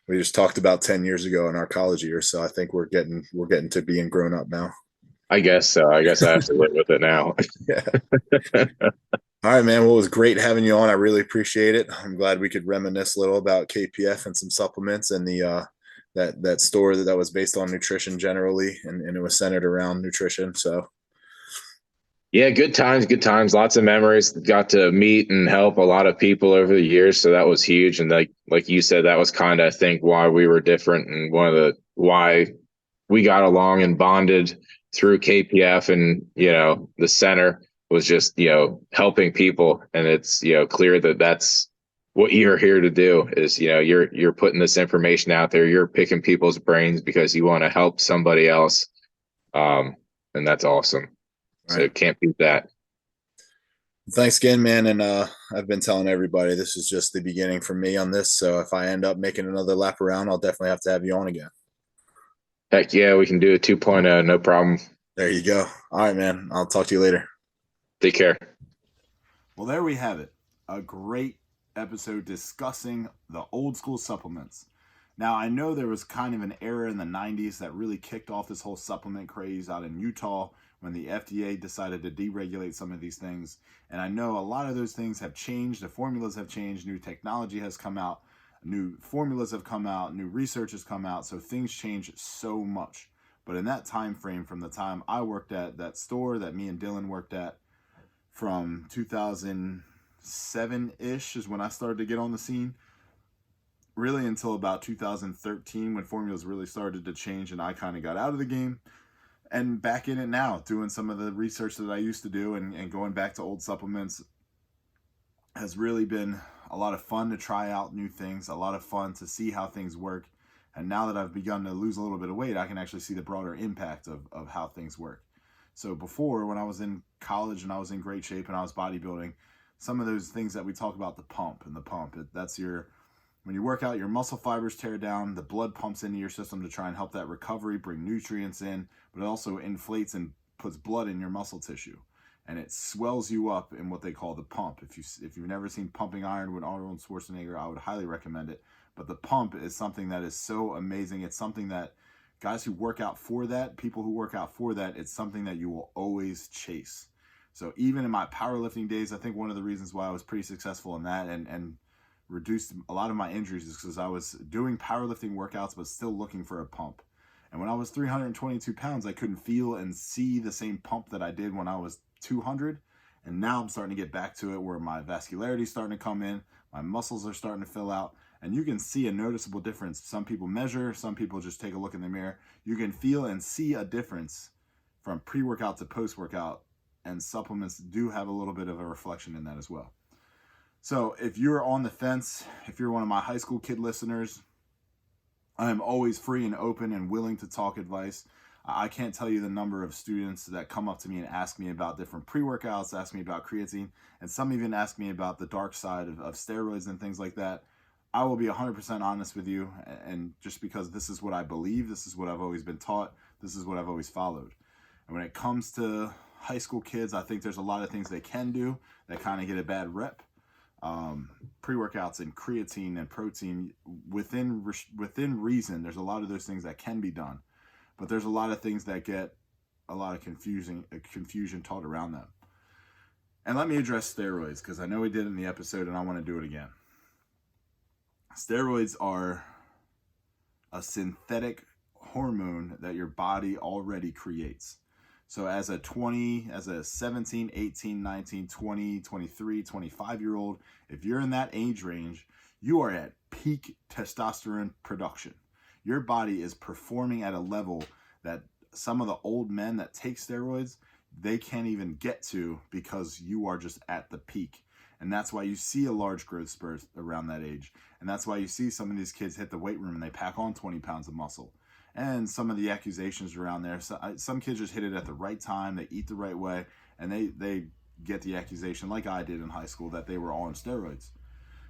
We just talked about 10 years ago in our college years, so I think we're getting to being grown up now. I guess so. I guess I have to live with it now. Yeah. All right, man. Well, it was great having you on. I really appreciate it. I'm glad we could reminisce a little about KPF and some supplements, and the that store that was based on nutrition generally, and it was centered around nutrition. So Yeah, good times, good times. Lots of memories. Got to meet and help a lot of people over the years, so that was huge. And like you said, that was kind of, I think, why we were different, and one of the why we got along and bonded through KPF, and the center was just helping people. And it's clear that that's what you're here to do, is you're putting this information out there. You're picking people's brains because you want to help somebody else, and that's awesome. all So right. can't beat that. Thanks again, man. And I've been telling everybody this is just the beginning for me on this. So if I end up making another lap around, I'll definitely have to have you on again. Heck yeah, we can do a 2.0, no problem. There you go. All right, man. I'll talk to you later. Take care. Well, there we have it. A great episode discussing the old school supplements. Now, I know there was kind of an era in the 90s that really kicked off this whole supplement craze out in Utah when the FDA decided to deregulate some of these things. And I know a lot of those things have changed. The formulas have changed. New technology has come out. New formulas have come out. New research has come out. So things change so much. But in that time frame, from the time I worked at that store that me and Dylan worked at, from 2007 ish is when I started to get on the scene, really until about 2013 when formulas really started to change and I kind of got out of the game and back in it now, doing some of the research that I used to do, and going back to old supplements has really been a lot of fun to try out new things, a lot of fun to see how things work. And now that I've begun to lose a little bit of weight, I can actually see the broader impact of how things work. So before, when I was in college and I was in great shape and I was bodybuilding, some of those things that we talk about, the pump, that's when you work out, your muscle fibers tear down, the blood pumps into your system to try and help that recovery, bring nutrients in, but it also inflates and puts blood in your muscle tissue. And it swells you up in what they call the pump. If you've never seen Pumping Iron with Arnold Schwarzenegger, I would highly recommend it. But the pump is something that is so amazing. It's something that guys who work out for that, people who work out for that, it's something that you will always chase. So even in my powerlifting days, I think one of the reasons why I was pretty successful in that and reduced a lot of my injuries is because I was doing powerlifting workouts but still looking for a pump. And when I was 322 pounds, I couldn't feel and see the same pump that I did when I was 200. And now I'm starting to get back to it where my vascularity is starting to come in, my muscles are starting to fill out, and you can see a noticeable difference. Some people measure, some people just take a look in the mirror. You can feel and see a difference from pre-workout to post-workout, and supplements do have a little bit of a reflection in that as well. So if you're on the fence, if you're one of my high school kid listeners, I am always free and open and willing to talk advice. I can't tell you the number of students that come up to me and ask me about different pre-workouts, ask me about creatine, and some even ask me about the dark side of steroids and things like that. I will be 100% honest with you, and just because this is what I believe, this is what I've always been taught, this is what I've always followed. And when it comes to high school kids, I think there's a lot of things they can do that kind of get a bad rep. Pre-workouts and creatine and protein, within reason, there's a lot of those things that can be done. But there's a lot of things that get a lot of confusion taught around them. And let me address steroids, because I know we did it in the episode and I want to do it again. Steroids are a synthetic hormone that your body already creates. So as a 17, 18, 19, 20, 23, 25-year-old, if you're in that age range, you are at peak testosterone production. Your body is performing at a level that some of the old men that take steroids, they can't even get to, because you are just at the peak. And that's why you see a large growth spurt around that age. And that's why you see some of these kids hit the weight room and they pack on 20 pounds of muscle. And some of the accusations around there, some kids just hit it at the right time, they eat the right way, and they get the accusation, like I did in high school, that they were all on steroids.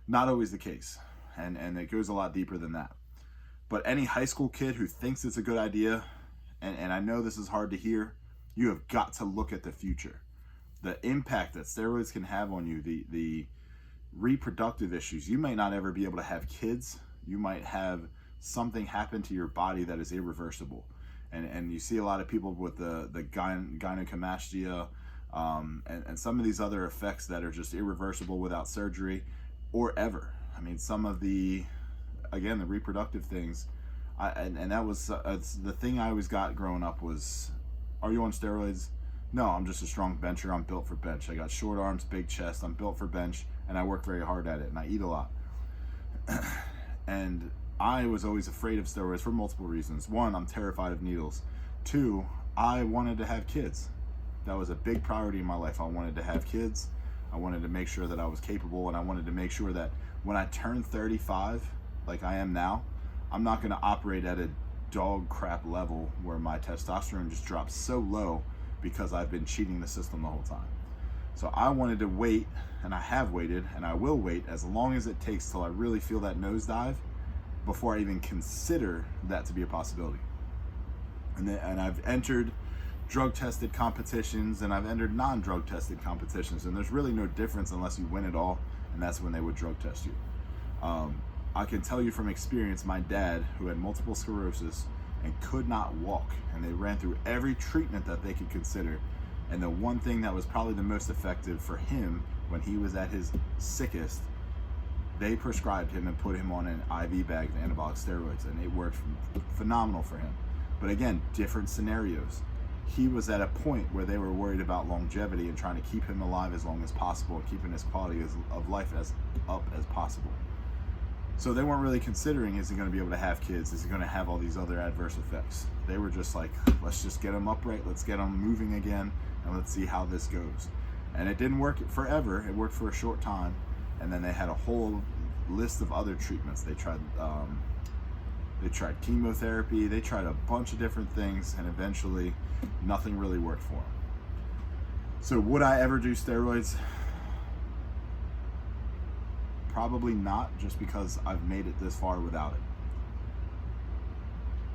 Not always the case. And it goes a lot deeper than that. But any high school kid who thinks it's a good idea, and I know this is hard to hear, you have got to look at the future. The impact that steroids can have on you, the reproductive issues. You may not ever be able to have kids. You might have something happen to your body that is irreversible. And you see a lot of people with the gynecomastia and some of these other effects that are just irreversible without surgery or ever. I mean, some of the reproductive things, and that was the thing I always got growing up was, are you on steroids? No, I'm just a strong bencher. I'm built for bench. I got short arms, big chest. I'm built for bench, and I work very hard at it, and I eat a lot. And I was always afraid of steroids for multiple reasons. One, I'm terrified of needles. Two, I wanted to have kids. That was a big priority in my life. I wanted to have kids. I wanted to make sure that I was capable, and I wanted to make sure that when I turned 35, like I am now, I'm not going to operate at a dog crap level where my testosterone just drops so low because I've been cheating the system the whole time. So I wanted to wait, and I have waited, and I will wait as long as it takes till I really feel that nosedive before I even consider that to be a possibility. And I've entered drug-tested competitions, and I've entered non-drug-tested competitions, and there's really no difference unless you win it all, and that's when they would drug test you. I can tell you from experience, my dad, who had multiple sclerosis and could not walk, and they ran through every treatment that they could consider, and the one thing that was probably the most effective for him when he was at his sickest, they prescribed him and put him on an IV bag of anabolic steroids, and it worked phenomenal for him. But again, different scenarios. He was at a point where they were worried about longevity and trying to keep him alive as long as possible and keeping his quality of life as up as possible. So they weren't really considering, is he going to be able to have kids? Is he going to have all these other adverse effects? They were just like, let's just get him upright, let's get him moving again, and let's see how this goes. And it didn't work forever. It worked for a short time. And then they had a whole list of other treatments. They tried chemotherapy. They tried a bunch of different things, and eventually nothing really worked for him. So would I ever do steroids? Probably not, just because I've made it this far without it.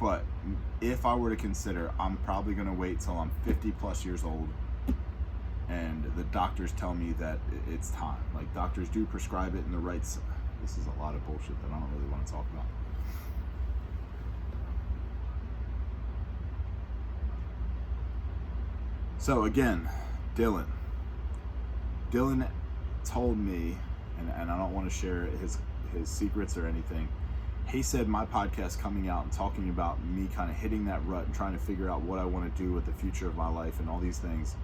But if I were to consider, I'm probably going to wait till I'm 50 plus years old and the doctors tell me that it's time. Like, doctors do prescribe it in the right... This is a lot of bullshit that I don't really want to talk about. So again, Dylan told me, and I don't want to share his secrets or anything, he said my podcast coming out and talking about me kind of hitting that rut and trying to figure out what I want to do with the future of my life and all these things,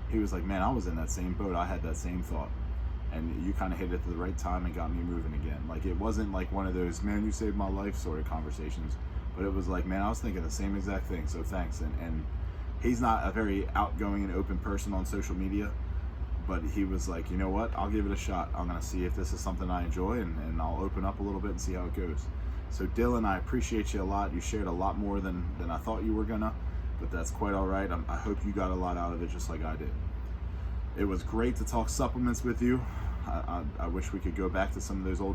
he was like, man, I was in that same boat. I had that same thought. And you kind of hit it at the right time and got me moving again. Like, it wasn't like one of those, man, you saved my life sort of conversations. But it was like, man, I was thinking the same exact thing. So thanks. And he's not a very outgoing and open person on social media. But he was like, you know what? I'll give it a shot. I'm going to see if this is something I enjoy, and I'll open up a little bit and see how it goes. So Dylan, I appreciate you a lot. You shared a lot more than I thought you were going to. But that's quite all right. I hope you got a lot out of it just like I did. It was great to talk supplements with you. I wish we could go back to some of those old